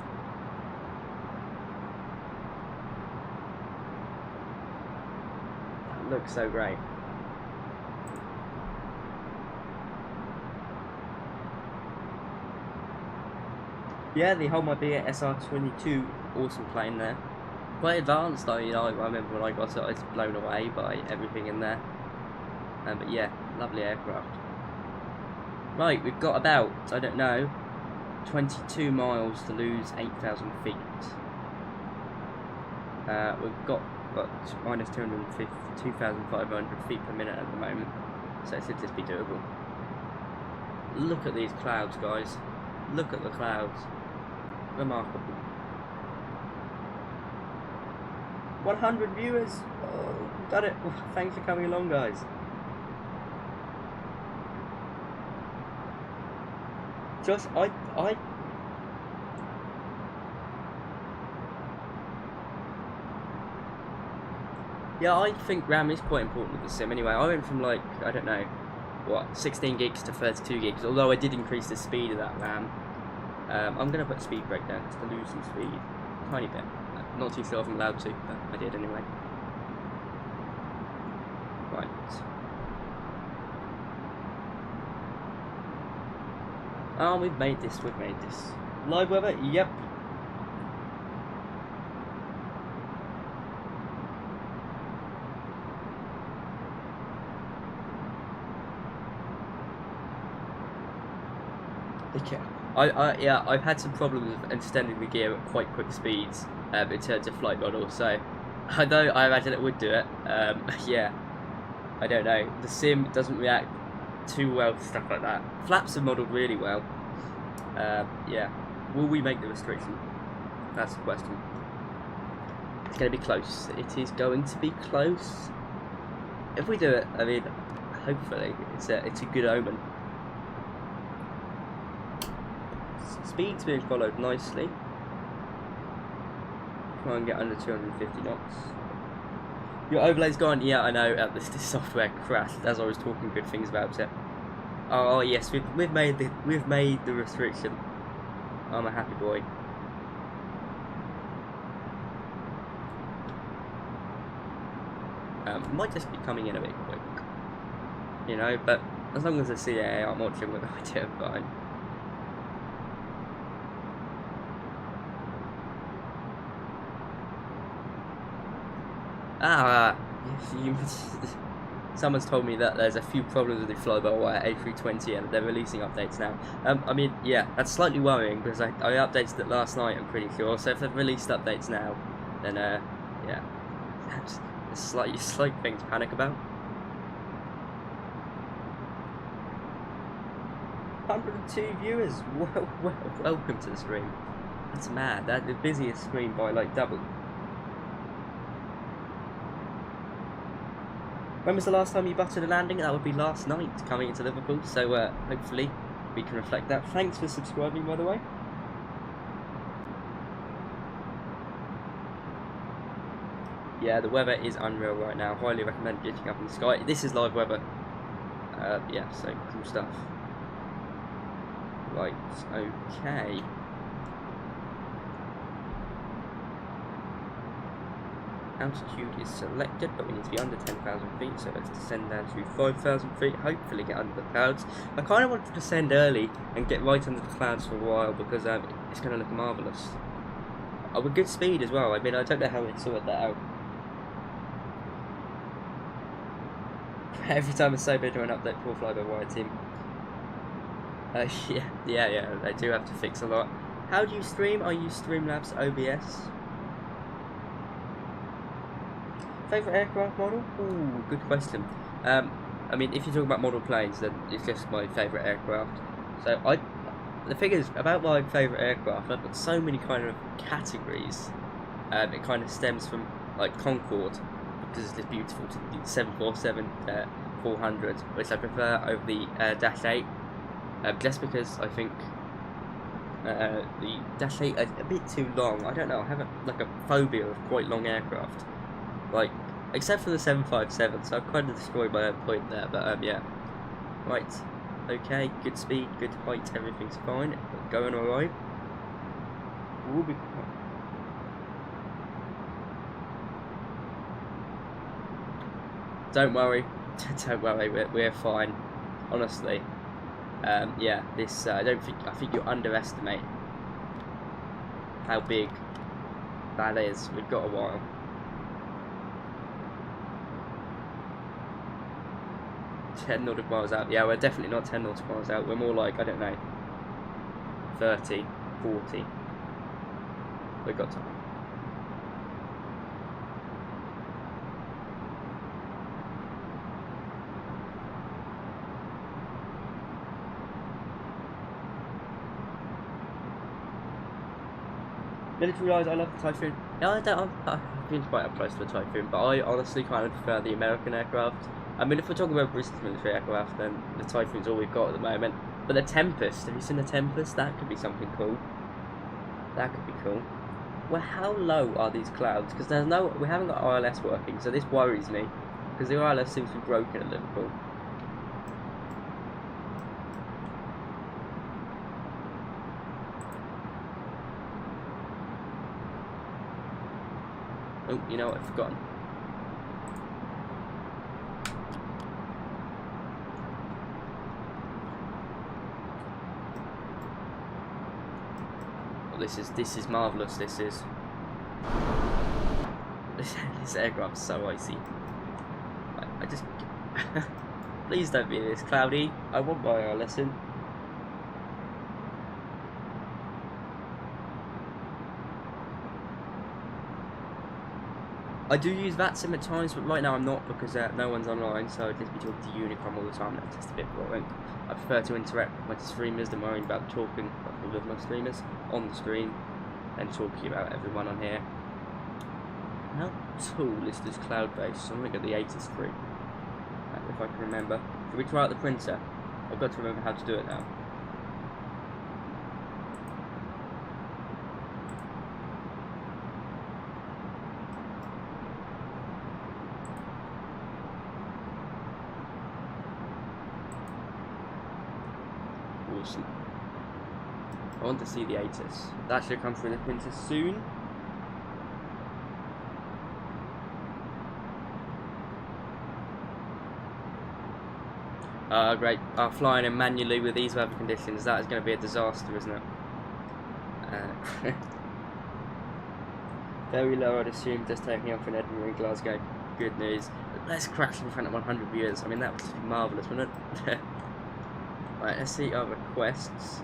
That looks so great. Yeah, the whole might be a SR22, awesome plane there. Quite advanced though, you know, I remember when I got it, I was blown away by everything in there. But yeah, lovely aircraft. Right, we've got about, I don't know, 22 miles to lose 8,000 feet. We've got minus 2,500 feet per minute at the moment, so it should just be doable. Look at these clouds, guys. Look at the clouds. Remarkable. 100 viewers. Oh, done it. Thanks for coming along, guys. Josh, yeah, I think RAM is quite important with the sim anyway. I went from like, I don't know, what, 16 gigs to 32 gigs, although I did increase the speed of that RAM. I'm going to put speed brake down just to lose some speed, a tiny bit. Not too sure if I'm allowed to, but I did anyway. Right. Oh, we've made this, Live weather? Yep. Okay. Yeah, I've had some problems with extending the gear at quite quick speeds in terms of flight model, so although I imagine it would do it, yeah, I don't know. The sim doesn't react too well to stuff like that. Flaps are modelled really well. Yeah. Will we make the restriction? That's the question. It's going to be close. It is going to be close. If we do it, I mean, hopefully, it's a good omen. Speed's being followed nicely. Try and get under 250 knots. Your overlay's gone. Yeah, I know. This software crashed as I was talking good things about it. Oh yes, we've made the restriction. I'm a happy boy. Might just be coming in a bit quick, you know. But as long as the CAA aren't watching, we're doing fine. Someone's told me that there's a few problems with the flybywire A320 and they're releasing updates now. I mean, yeah, that's slightly worrying because I updated it last night, I'm pretty sure. So if they've released updates now, then yeah, that's a slight thing to panic about. 102 viewers. Welcome to the stream. That's mad. That's the busiest stream by like double. When was the last time you buttered a landing? That would be last night, coming into Liverpool, so hopefully we can reflect that. Thanks for subscribing, by the way. Yeah, the weather is unreal right now. Highly recommend getting up in the sky. This is live weather. Yeah, so cool stuff. Right, okay. Altitude is selected, but we need to be under 10,000 feet, so let's descend down to 5,000 feet, hopefully get under the clouds. I kind of want to descend early and get right under the clouds for a while, because it's going to look marvellous. With good speed as well. I mean, I don't know how they sorted that out. Every time I say they do an update, poor flybywire team. Yeah, they do have to fix a lot. How do you stream? I use Streamlabs OBS. Favourite aircraft model? Ooh, good question. I mean, if you're talking about model planes, then it's just my favourite aircraft. So the thing is, about my favourite aircraft, I've got so many kind of categories. It kind of stems from, like, Concorde, because it's just beautiful, to the 747-400, which I prefer over the Dash 8, just because I think the Dash 8 is a bit too long. I don't know, I have a phobia of quite long aircraft. Like, except for the 757, so I've kind of destroyed my own point there, but yeah. Right, okay, good speed, good height, everything's fine, going alright. We'll be... Don't worry, we're fine, honestly. Yeah, this, I think you underestimate how big that is. We've got a while. $10 nautical miles out. Yeah, we're definitely not 10 nautical miles out. We're more like, I don't know, 30, 40. We've got time. Military-wise, I love the Typhoon. No, I've been quite up close to the Typhoon, but I honestly kind of prefer the American aircraft. I mean, if we're talking about British military aircraft, then the Typhoon's all we've got at the moment. But the Tempest, have you seen the Tempest? That could be something cool. That could be cool. Well, how low are these clouds? Because we haven't got ILS working, so this worries me. Because the ILS seems to be broken at Liverpool. Oh, you know what, I've forgotten. Well, this is marvellous, this is. This aircraft's so icy. I just... Please don't be this cloudy. I want my ILS in. I do use VATSIM at times, but right now I'm not because no one's online, so I'd just be talking to Unicom all the time. That's just a bit boring. I prefer to interact with my streamers than worrying about talking with my streamers on the stream and talking about everyone on here. How tall is this cloud base? I'm going to get the 83, if I can remember. Should we try out the printer? I've got to remember how to do it now. Awesome. I want to see the ATIS. That should come through the printer soon. Great. Flying in manually with these weather conditions, that is going to be a disaster, isn't it? Very low, I'd assume, just taking off in Edinburgh and Glasgow. Good news. Let's crash in front of 100 viewers. I mean, that would just be marvellous, wouldn't it? Right, let's see our requests.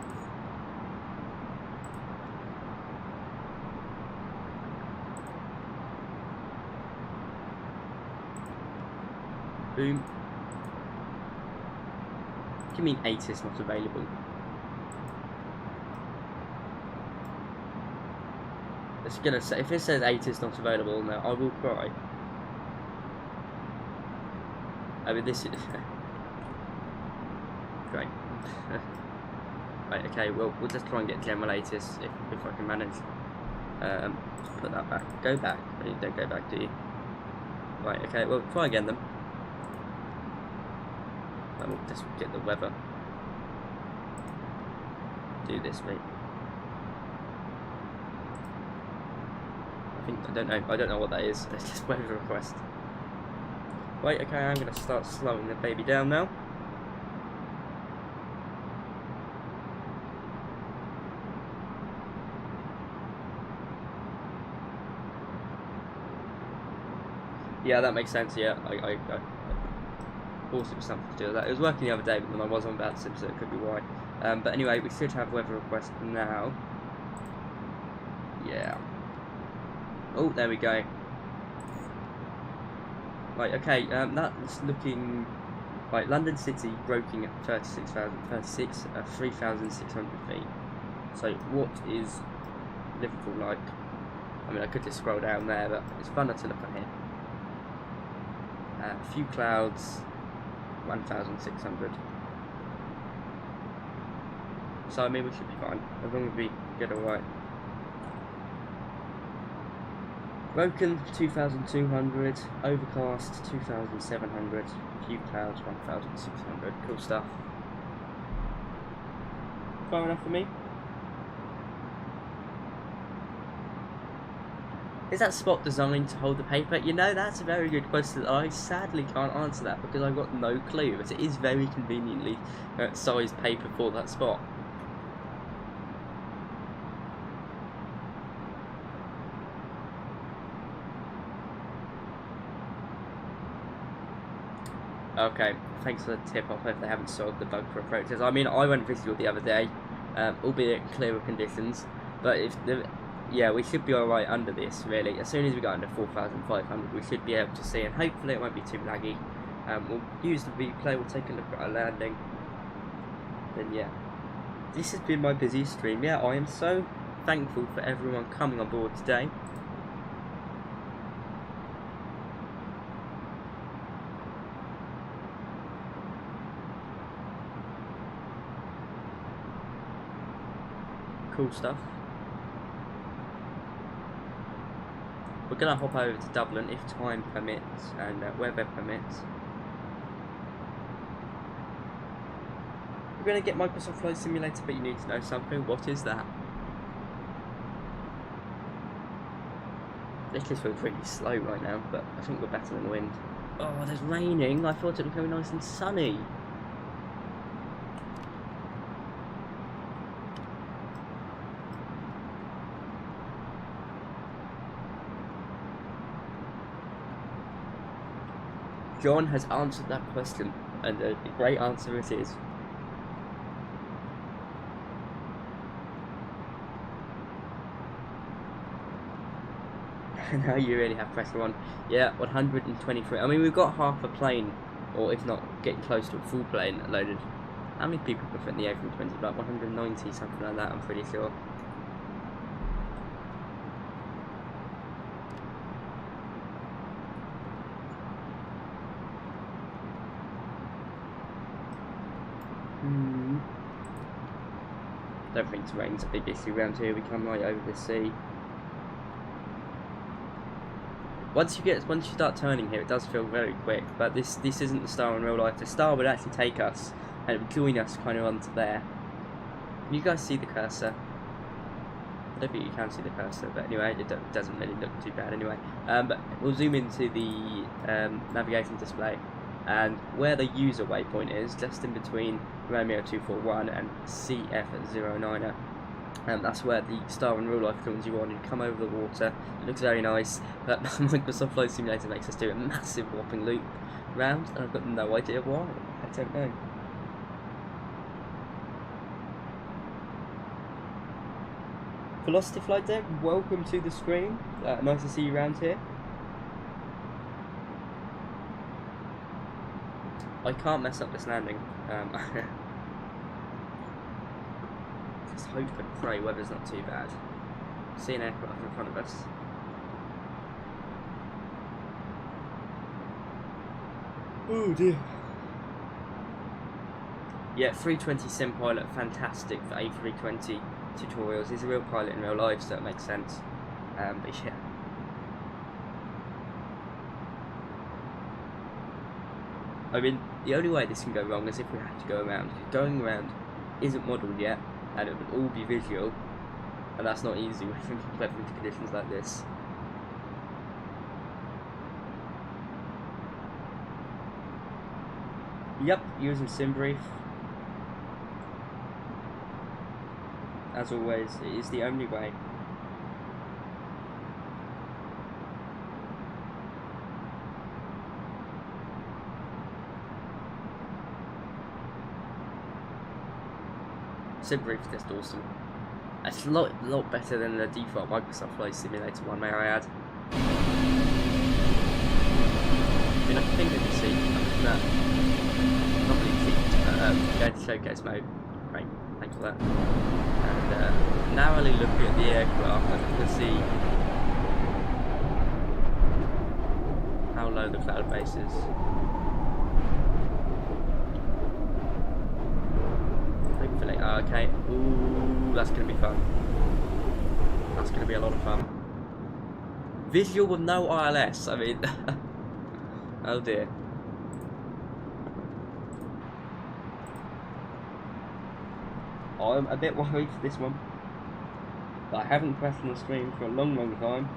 Boom. What do you mean ATIS not available? It's gonna say, if it says ATIS not available, no, I will cry. I mean, this is great. Right, okay, well, we'll just try and get general ATIS if I can manage. Put that back. Go back. You don't go back, do you? Right, okay, well, try again then. And we'll just get the weather. Do this, mate. I don't know what that is. It's just weather request. Right, okay, I'm gonna start slowing the baby down now. Yeah, that makes sense. Yeah, I thought it was something to do with that. It was working the other day, but then I was on VATSIM, so it could be why. But anyway, we should have weather request now. Yeah. Oh, there we go. Right, okay, that's looking like London City broking at 3,600 feet. So what is Liverpool like? I mean, I could just scroll down there, but it's funner to look at here. A few clouds, 1,600. So I mean, we should be fine as long as we get alright. Broken 2,200, overcast 2,700, few clouds 1,600. Cool stuff. Far enough for me. Is that spot designed to hold the paper? You know, that's a very good question. I sadly can't answer that because I've got no clue, but it is very conveniently sized paper for that spot. Okay, thanks for the tip. I hope they haven't solved the bug for approaches. I mean, I went visual the other day, albeit clearer conditions, but yeah, we should be alright under this, really. As soon as we get under 4,500, we should be able to see, and hopefully it won't be too laggy. We'll use the replay, we'll take a look at our landing. Then yeah, this has been my busiest stream. Yeah, I am so thankful for everyone coming on board today. Cool stuff. We're going to hop over to Dublin if time permits and weather permits. We're going to get Microsoft Flight Simulator, but you need to know something. What is that? This just feels really slow right now, but I think we're better than the wind. Oh, there's raining. I thought it was going to be nice and sunny. John has answered that question, and a great answer it is. Now you really have pressure on. Yeah, 123. I mean, we've got half a plane, or if not, getting close to a full plane loaded. How many people could fit in the A320? Like 190, something like that, I'm pretty sure. Don't think terrain's a big issue around here. We come right over the sea. Once you start turning here, it does feel very quick. But this isn't the star in real life. The star would actually take us and it would join us kind of onto there. Can you guys see the cursor? I don't think you can see the cursor, but anyway, it doesn't really look too bad anyway. But we'll zoom into the navigation display, and where the user waypoint is, just in between Romeo 241 and CF09er. That's where the star in real life joins you on. You come over the water, it looks very nice, but Microsoft Flight Simulator makes us do a massive whopping loop round, and I've got no idea why. I don't know. Velocity Flight Deck, welcome to the screen. Nice to see you around here. I can't mess up this landing. Just hope and pray weather's not too bad. See an aircraft in front of us. Oh dear. Yeah, 320 sim pilot, fantastic for A320 tutorials. He's a real pilot in real life, so it makes sense. But yeah. I mean, the only way this can go wrong is if we have to go around. Going around isn't modelled yet, and it would all be visual, and that's not easy with weather conditions like this. Yep, using SimBrief. As always, it is the only way. SimBrief is just awesome. It's a lot better than the default Microsoft Flight Simulator one, may I add. I mean, I think I can see that. Probably see go to showcase mode. Great, thanks for that. And narrowly looking at the aircraft, I can see how low the cloud base is. Hopefully, okay. Ooh, that's gonna be fun. That's gonna be a lot of fun. Visual with no ILS. I mean, oh dear. I'm a bit worried for this one. But I haven't pressed on the screen for a long time.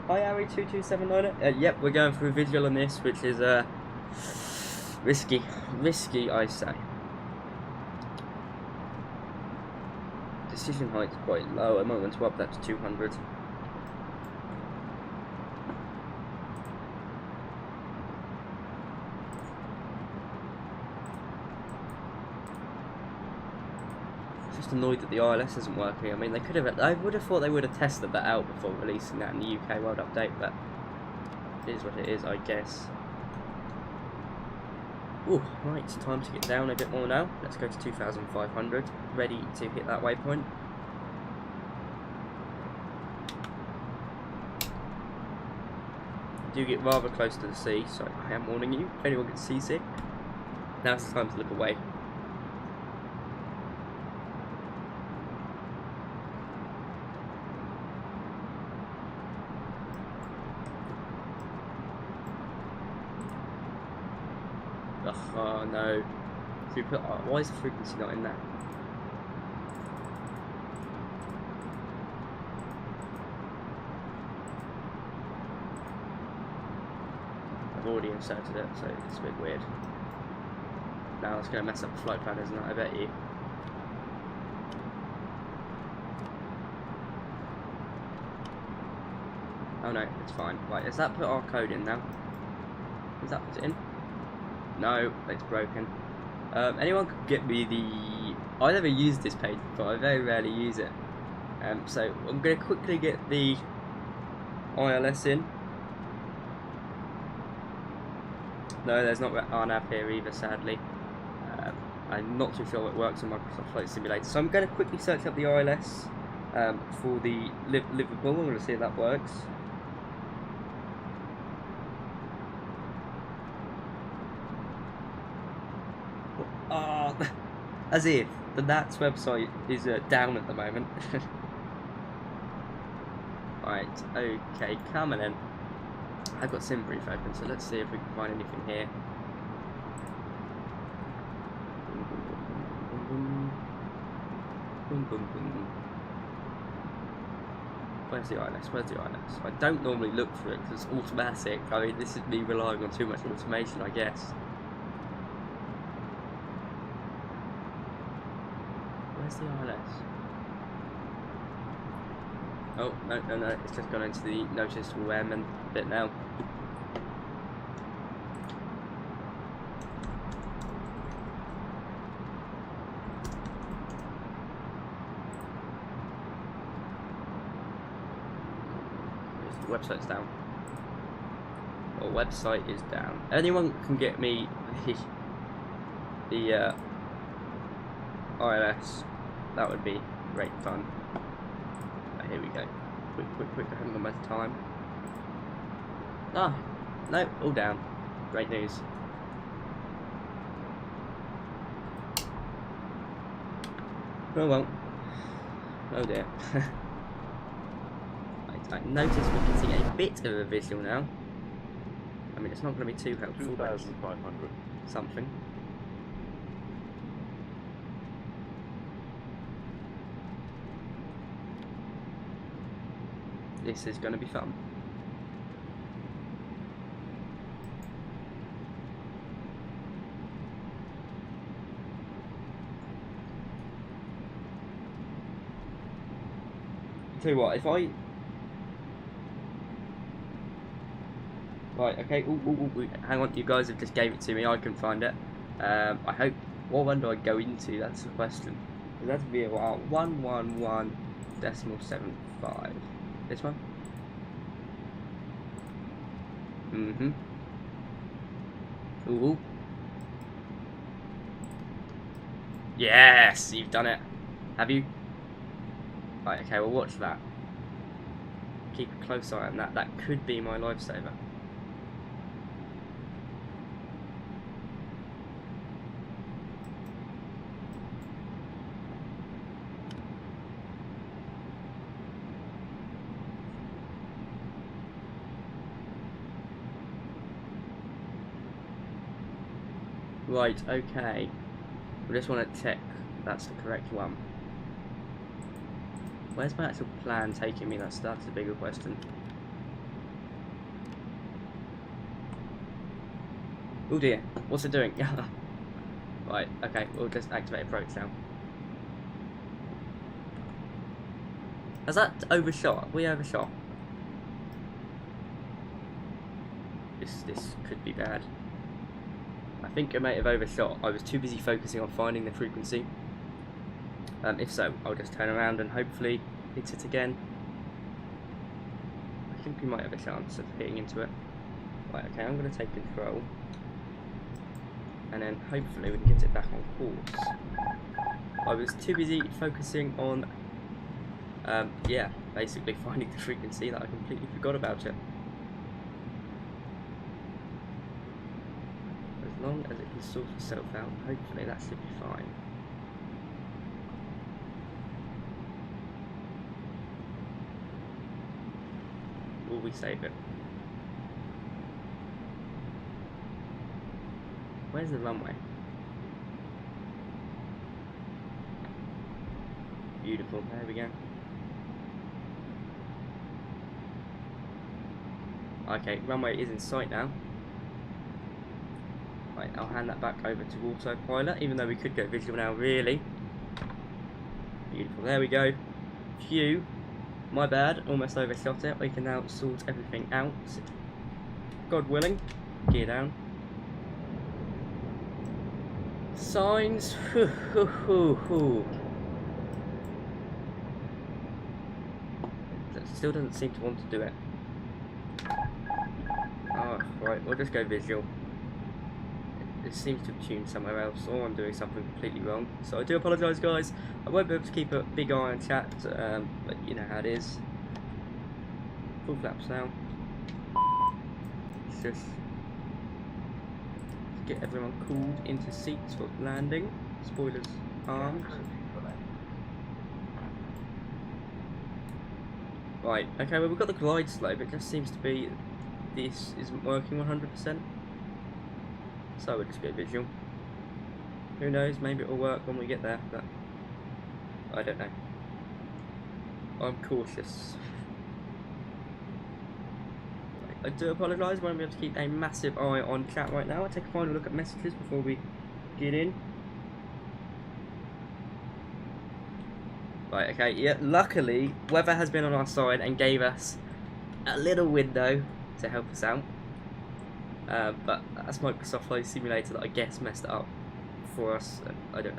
Hi Ari2279. Yep, we're going through visual on this, which is risky. Risky, I say. Decision height is quite low. I might want to up that to 200. Just annoyed that the ILS isn't working. I mean, they could have. I would have thought they would have tested that out before releasing that in the UK World Update, but it is what it is, I guess. Ooh, right, it's time to get down a bit more now. Let's go to 2,500, ready to hit that waypoint. Do get rather close to the sea, so I am warning you. If anyone gets seasick, now's the time to look away. Oh no. So why is the frequency not in there? I've already inserted it, so it's a bit weird. Now it's going to mess up the flight plan, isn't it? I bet you. Oh no, it's fine. Right, has that put our code in now? Has that put it in? No, it's broken. Anyone could get me the... I never used this page before, I very rarely use it. So I'm going to quickly get the ILS in. No, there's not RNAV here either, sadly. I'm not too sure what works on Microsoft Flight Simulator. So I'm going to quickly search up the ILS for the Liverpool. I'm going to see if that works. Oh, as if the NATS website is down at the moment. Right, okay, coming in. I've got SimBrief open, so let's see if we can find anything here. Where's the ILS? Where's the ILS? I don't normally look for it because it's automatic. I mean, this is me relying on too much automation, I guess. Where's the ILS? Oh, no, it's just gone into the noticeable airman bit now. The website's down. Well, website is down. Anyone can get me the ILS, that would be great fun. Right, here we go. Quick, I haven't got much time. Ah, no, all down. Great news. Oh well. Oh dear. I notice we're getting a bit of a visual now. I mean, it's not going to be too helpful. 2,500. Something. This is going to be fun. Tell you what, if I... Right, okay, ooh, hang on, you guys have just gave it to me, I can find it. I hope, what one do I go into, that's the question. Because that'd be a while, 111.75. This one? Ooh. Yes, you've done it. Have you? Right, okay, well watch that. Keep a close eye on that, that could be my lifesaver. Right, okay. I just want to check that's the correct one. Where's my actual plan taking me? That's the bigger question. Oh dear, what's it doing? Right, okay, we'll just activate approach now. Has that overshot? We overshot. This could be bad. I think I may have overshot. I was too busy focusing on finding the frequency. If so, I'll just turn around and hopefully hit it again. I think we might have a chance of hitting into it. Right, okay, I'm going to take control. And then hopefully we can get it back on course. I was too busy focusing on, yeah, basically finding the frequency that I completely forgot about it. As long as it can sort itself out, hopefully that should be fine. Will we save it? Where's the runway? Beautiful, there we go. Okay, runway is in sight now. Right, I'll hand that back over to autopilot, even though we could go visual now, really. Beautiful, there we go. Phew. My bad, almost overshot it. We can now sort everything out. God willing. Gear down. Signs. That still doesn't seem to want to do it. Oh, right, we'll just go visual. It seems to have tuned somewhere else, or I'm doing something completely wrong. So I do apologise, guys. I won't be able to keep a big eye on chat, but you know how it is. Full flaps now. Let's just get everyone cooled into seats for landing. Spoilers armed. Right, okay, well we've got the glide slope. It just seems to be this isn't working 100%. So we'll just go visual. Who knows, maybe it'll work when we get there, but I don't know. I'm cautious. I do apologise, I won't be able to keep a massive eye on chat right now. I'll take a final look at messages before we get in. Right, okay, yeah, luckily, weather has been on our side and gave us a little window to help us out. But that's Microsoft Flight Simulator that I guess messed it up for us. I don't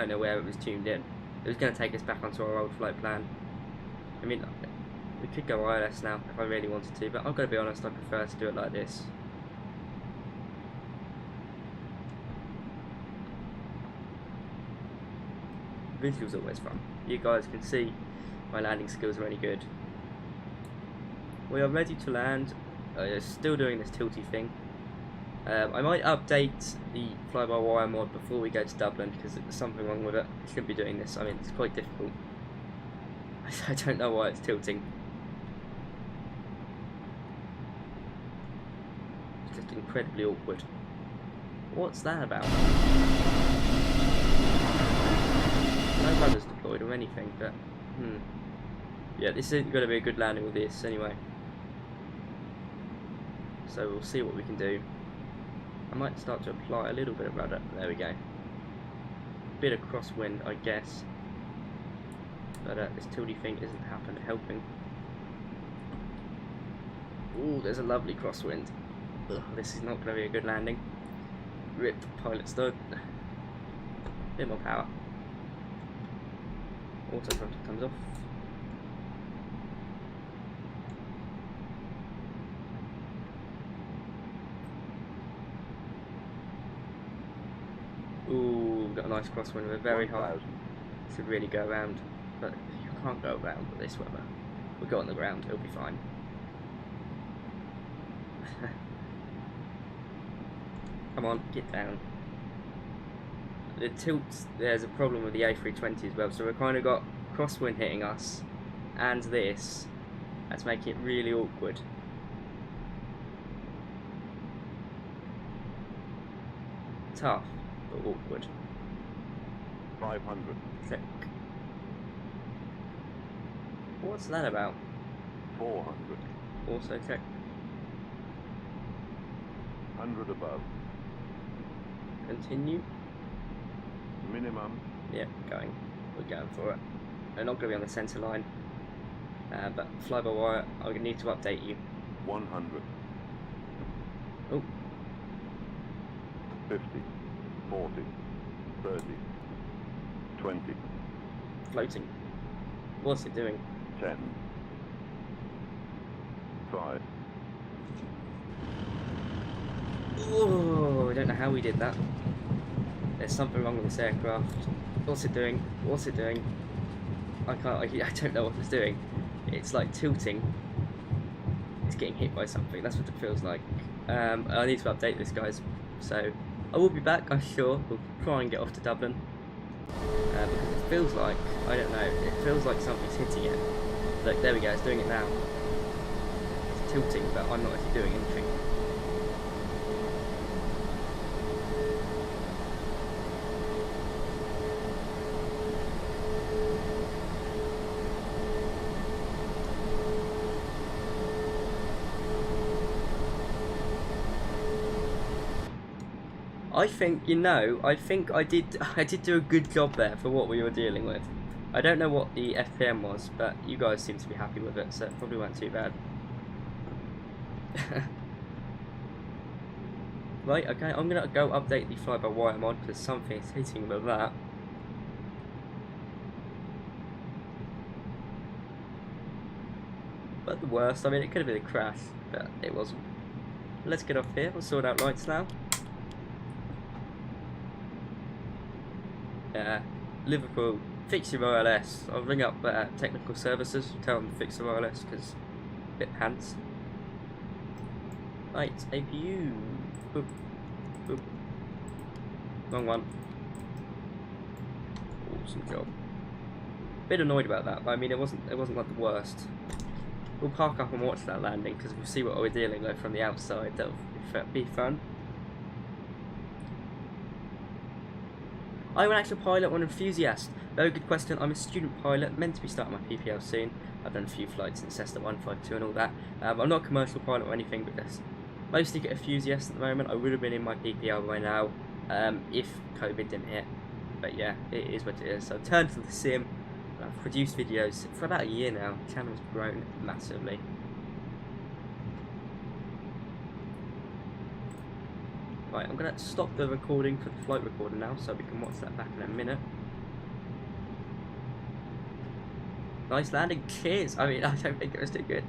know where it was tuned in. It was going to take us back onto our old flight plan. I mean, we could go wireless now if I really wanted to, but I've got to be honest, I prefer to do it like this. Visual's always fun. You guys can see my landing skills are any good. We are ready to land. Still doing this tilty thing. I might update the fly-by-wire mod before we go to Dublin because there's something wrong with it. I shouldn't be doing this. I mean, it's quite difficult. I don't know why it's tilting. It's just incredibly awkward. What's that about? No rudders deployed or anything, but yeah, this isn't going to be a good landing with this anyway. So we'll see what we can do. I might start to apply a little bit of rudder. There we go. Bit of crosswind, I guess. But this tilty thing isn't helping. Ooh, there's a lovely crosswind. Ugh, this is not going to be a good landing. Rip pilot stud. Bit more power. Auto throttle comes off. Ooh, we've got a nice crosswind. We're very high. Should really go around, but you can't go around with this weather. We'll go on the ground, it'll be fine. Come on, get down. The tilts, there's a problem with the A320 as well, so we've kind of got crosswind hitting us, and this. That's making it really awkward. Tough, but awkward. 500. Check. What's that about? 400. Also check. 100 above. Continue. Minimum. Yep, going. We're going for it. We're not going to be on the centre line. But fly-by-wire, I'm going to need to update you. 100. Oh. 50. 40. 30. 20. Floating. What's it doing? 10. 5. Oh, I don't know how we did that. There's something wrong with this aircraft. What's it doing? What's it doing? I don't know what it's doing. It's like tilting. It's getting hit by something. That's what it feels like. I need to update this, guys. So I will be back, I'm sure. We'll try and get off to Dublin. Because it feels like, I don't know, it feels like something's hitting it. Look, there we go, it's doing it now. It's tilting, but I'm not actually doing anything. I think, you know, I did do a good job there for what we were dealing with. I don't know what the FPM was, but you guys seem to be happy with it, so it probably weren't too bad. Right, okay, I'm gonna go update the fly-by-wire mod because something is hitting with that. But the worst, I mean, it could have been a crash, but it wasn't. Let's get off here, we'll sort out lights now. Liverpool, fix your OLS. I'll ring up technical services, tell them to fix the OLS because a bit pants. Right, APU. Boop. Boop. Wrong one. Awesome job. Bit annoyed about that, but I mean it wasn't like the worst. We'll park up and watch that landing because we'll see what we're dealing with from the outside. That'll be fun. I'm an actual pilot or an enthusiast. Very good question. I'm a student pilot, meant to be starting my PPL soon. I've done a few flights in Cessna 152 and all that. I'm not a commercial pilot or anything, but just mostly get enthusiast at the moment. I would have been in my PPL by now if COVID didn't hit. But yeah, it is what it is. So I've turned to the sim. I've produced videos for about a year now. The channel's grown massively. Right, I'm going to stop the recording for the flight recorder now so we can watch that back in a minute. Nice landing, cheers! I mean, I don't think it was too good.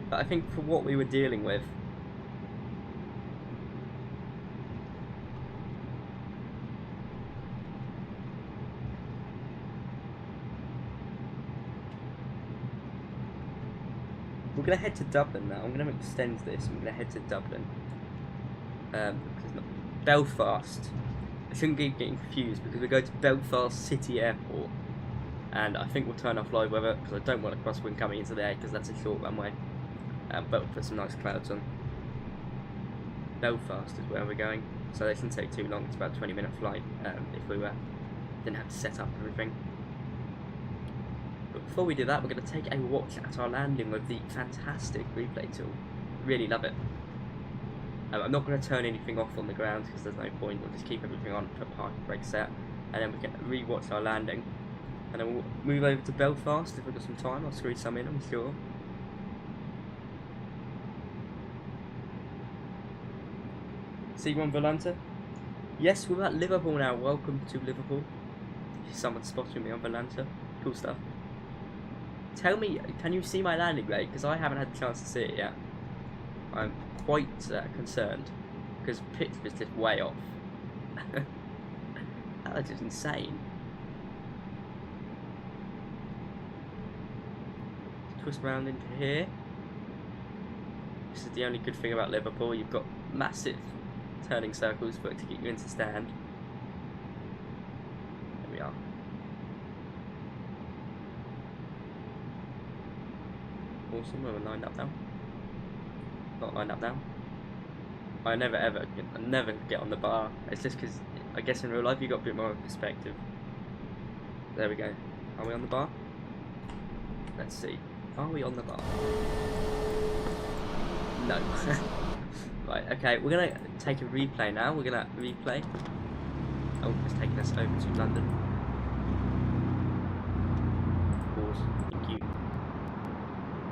But I think for what we were dealing with, we're going to head to Dublin now. I'm going to extend this. I'm going to head to Dublin. Belfast. I shouldn't keep getting confused because we go to Belfast City Airport. And I think we'll turn off live weather because I don't want a crosswind coming into the air because that's a short runway. But we'll put some nice clouds on. Belfast is where we're going. So they shouldn't take too long. It's about a 20-minute flight if we didn't have to set up everything. But before we do that, we're going to take a watch at our landing with the fantastic replay tool. Really love it. I'm not going to turn anything off on the ground because there's no point. We'll just keep everything on for park brake set, and then we can re-watch our landing. And then we'll move over to Belfast if we've got some time. I'll screw some in, I'm sure. C1 Volante. Yes, we're at Liverpool now. Welcome to Liverpool. Someone spotted me on Volante. Cool stuff. Tell me, can you see my landing rate? Because I haven't had the chance to see it yet. I'm quite concerned because pitch was just way off. That was just insane. Twist round into here. This is the only good thing about Liverpool. You've got massive turning circles for it to get you into stand. There we are. Awesome, we're lined up now. Not lined up now. I never get on the bar. It's just because I guess in real life you got a bit more perspective. There we go. Are we on the bar? Let's see. Are we on the bar? No. Right, okay, we're gonna take a replay now. We're gonna replay. Oh, it's taking us over to London. Pause. Thank you.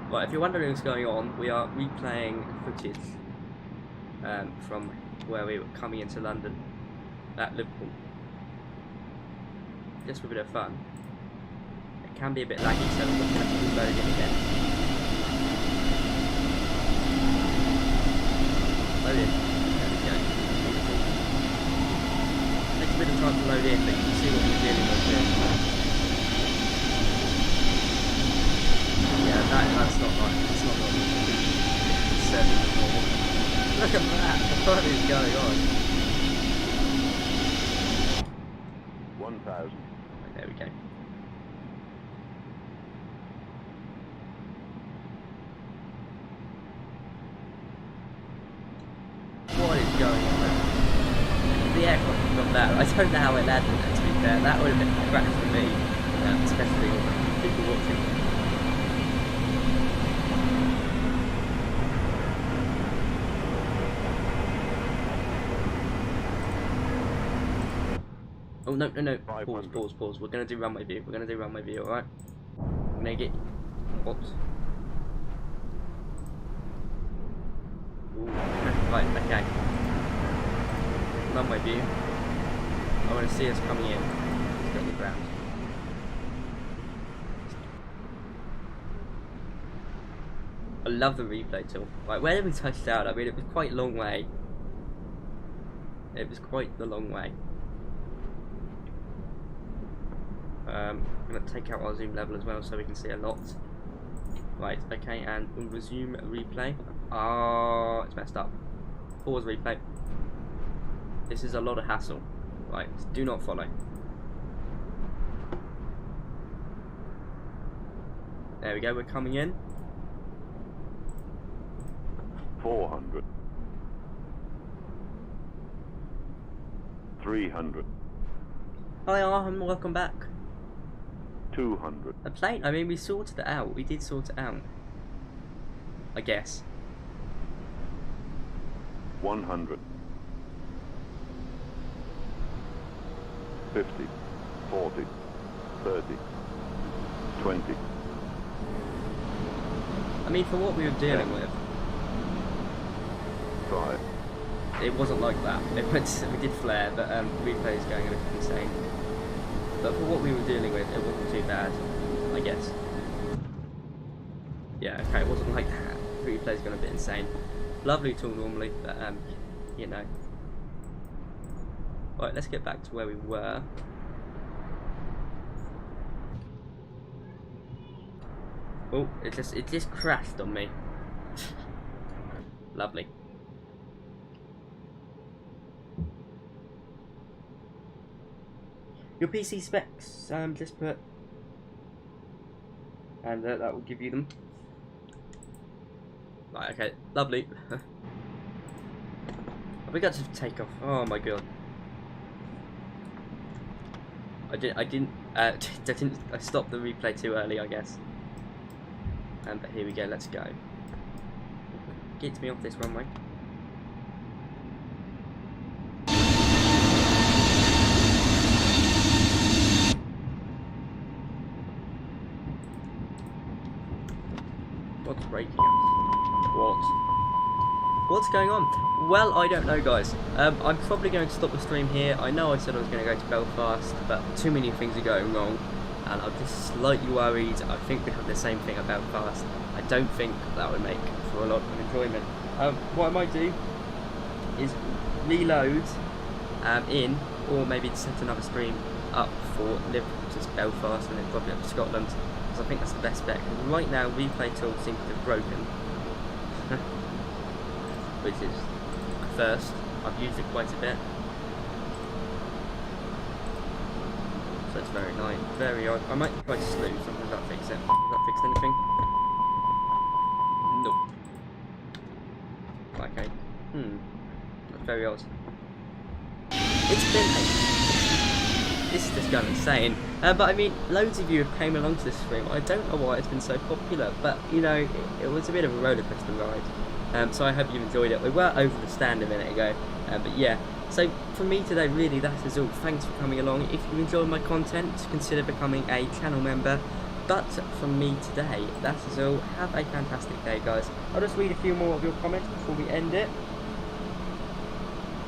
Right, if you're wondering what's going on, we are replaying footage from where we were coming into London at Liverpool. Just for a bit of fun. It can be a bit laggy, so we're going to have to reload it again. Load in. There we go. Takes a bit of time to load in, but you can see what we're dealing with here. Yeah, that's not right. That's not normal. It's certainly normal. Look at that. What is going on? 1,000. There we go. What is going on? The aircraft got that. I don't know how it landed there, to be fair. That would have been a crash for me, especially with people watching. Oh, no. Pause. We're going to do runway view. Alright? We're going to get... Whoops. Ooh. Right, okay. runway view. I want to see us coming in. Let's get on the ground. I love the replay tool. Like, where did we touch down? I mean, it was quite a long way. It was quite the long way. I'm going to take out our zoom level as well so we can see a lot. Right, okay, and we'll resume replay. Ah, it's messed up. Pause replay. This is a lot of hassle. Right, do not follow. There we go, we're coming in. 400. 300. Hi Arham, welcome back. 200. A plane, I mean, we sorted it out. We did sort it out. I guess. 100. 50. 40. 30. 20. I mean, for what we were dealing with, 5. it wasn't like that. We did flare, but replay is going a bit insane. But for what we were dealing with, it wasn't too bad, I guess. Yeah, okay, it wasn't like that. Replay's going a bit insane. Lovely tool normally, but you know. Right, let's get back to where we were. Oh, it just crashed on me. Lovely. Your PC specs, just put, and that will give you them. Right, okay, lovely. Have we got to take off? Oh my god. I stopped the replay too early, I guess. But here we go, let's go. Get me off this runway. What's breaking us? What's going on? Well, I don't know, guys. I'm probably going to stop the stream here. I know I said I was going to go to Belfast, but too many things are going wrong, and I'm just slightly worried. I think we have the same thing at Belfast. I don't think that would make for a lot of enjoyment. What I might do is reload in, or maybe set another stream up for Liverpool to Belfast, and then probably up to Scotland. I think that's the best bet. Right now, replay tool seems to have broken, which is a first. I've used it quite a bit, so it's very nice, very odd. I might try slew. Sometimes that fix it. Has that fixed anything? Nope. Okay. That's very odd. It's been. This is just going insane. But I mean, loads of you have came along to this stream. I don't know why it's been so popular, but you know, it was a bit of a roller coaster ride. So I hope you've enjoyed it. We were over the stand a minute ago, but yeah. So for me today, really, that is all. Thanks for coming along. If you enjoyed my content, consider becoming a channel member. But from me today, that is all. Have a fantastic day, guys. I'll just read a few more of your comments before we end it.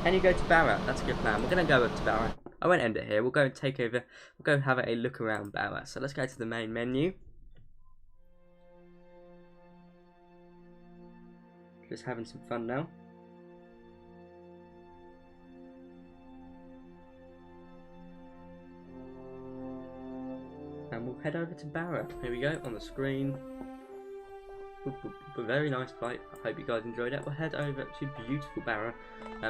And you go to Barra. That's a good plan. We're going to go up to Barra. I won't end it here. We'll go and take over. We'll go have a look around Barra. So let's go to the main menu. Just having some fun now. And we'll head over to Barra. Here we go on the screen. A very nice flight. I hope you guys enjoyed it. We'll head over to beautiful Barra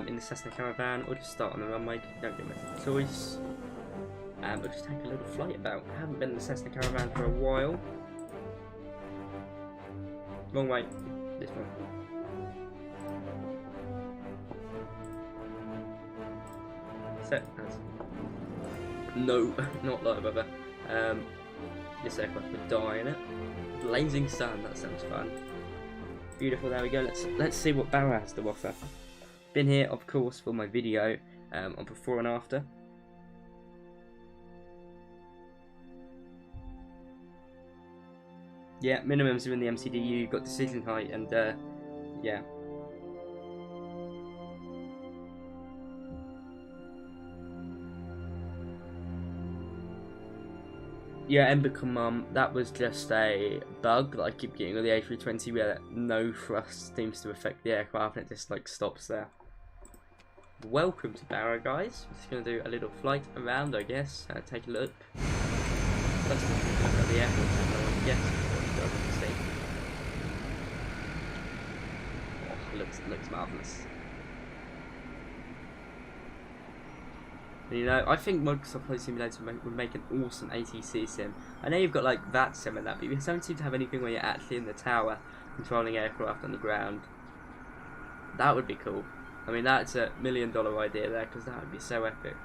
in the Cessna Caravan, or just start on the runway. Don't give me a choice. And we'll just take a little flight about. I haven't been in the Cessna Caravan for a while. Wrong way. This one. Set as. No, not live weather. This aircraft would die in it. Blazing sun, that sounds fun. Beautiful, there we go. Let's see what Barra has to offer. Been here, of course, for my video on before and after. Yeah, minimums are in the MCDU, got decision height, and yeah. Yeah, Ember Mum, that was just a bug that I keep getting on the A320 where no thrust seems to affect the aircraft and it just like stops there. Welcome to Barra, guys. We're just going to do a little flight around, I guess. Take a look. Let's look at the airport terminal, I guess, before you guys can see. Oh, it looks marvellous. You know, I think Microsoft Flight Simulator would make an awesome ATC sim. I know you've got like that sim and that, but you don't seem to have anything where you're actually in the tower controlling aircraft on the ground. That would be cool. I mean, that's a $1 million idea there, because that would be so epic.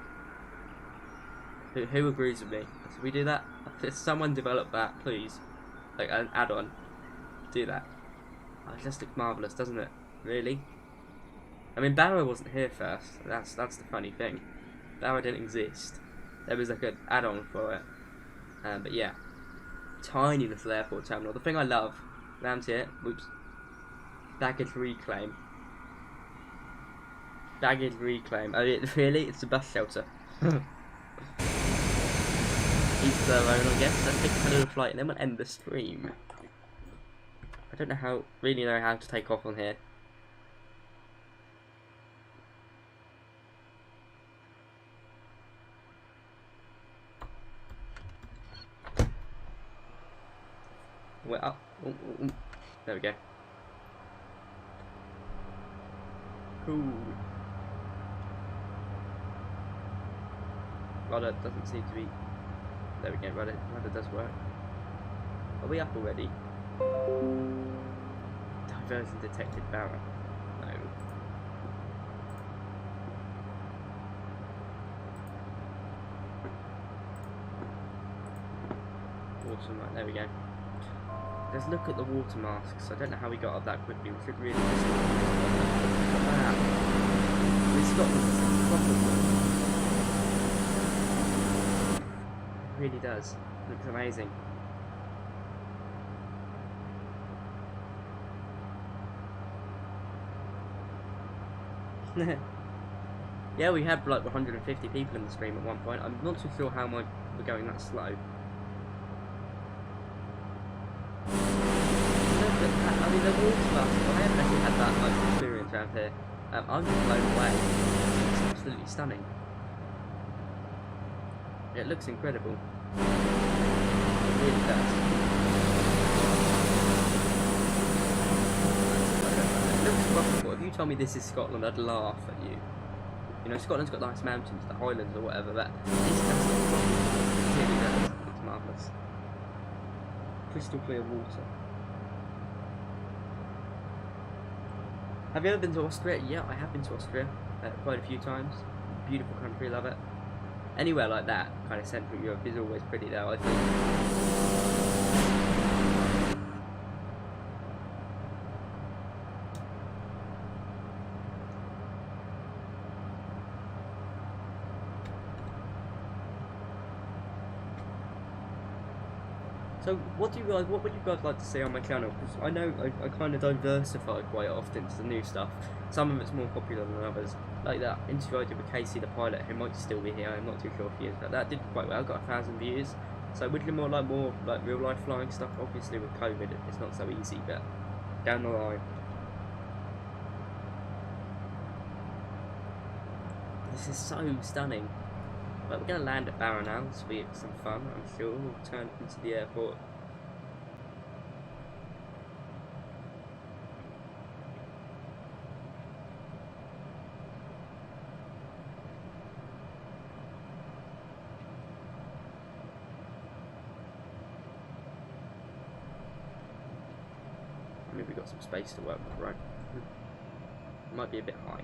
Who agrees with me? Should we do that? If someone develop that, please. Like an add-on. Do that. Oh, it just looks marvellous, doesn't it? Really? I mean, Barra wasn't here first. That's the funny thing. Barra didn't exist. There was like an add-on for it. But yeah. Tiny little airport terminal. The thing I love around here, whoops, baggage reclaim. Baggage reclaim. Oh, really? It's a bus shelter. Each their own, I guess. Let's take a little flight and then we'll end the stream. I don't really know how to take off on here. We're up. Ooh, ooh, ooh. There we go. Cool. Rudder doesn't seem to be. There we go. Rudder does work. Are we up already? Diversion detected, Barra. No. Awesome. Right, there we go. Let's look at the water masks. I don't know how we got up that quickly. We should really just... Wow. This Scotland proper. It really does. It looks amazing. Yeah, we had like 150 people in the stream at one point. I'm not too sure how we're going that slow. I mean, the water masks, I haven't actually had that much experience around here. I'm just blown away. It's absolutely stunning. It looks incredible. It really does. It looks wonderful. If you told me this is Scotland, I'd laugh at you. You know, Scotland's got nice mountains, the Highlands or whatever, but this does it really does. It's marvellous. Crystal clear water. Have you ever been to Austria? Yeah, I have been to Austria quite a few times. Beautiful country, love it. Anywhere like that, kind of Central Europe, is always pretty though, I think. So, what would you guys like to see on my channel? Because I know I kind of diversify quite often to the new stuff. Some of it's more popular than others. Like that interview I did with Casey the pilot, who might still be here. I'm not too sure if he is, but that did quite well. Got 1,000 views. So would you more like real life flying stuff? Obviously with COVID, it's not so easy, but down the line. This is so stunning. But we're going to land at Barra now, this will be some fun, I'm sure. We'll turn into the airport. Maybe we've got some space to work with, right? Might be a bit high.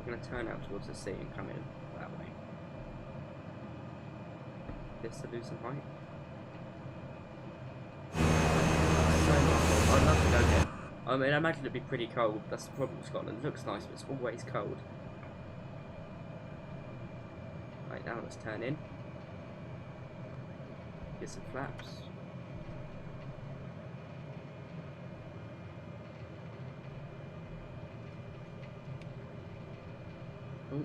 We're going to turn out towards the sea and come in that way. Just to lose some height. So much. I'd love to go here. I mean, I imagine it'd be pretty cold. That's the problem with Scotland. It looks nice, but it's always cold. Right, now let's turn in. Get some flaps. Oh,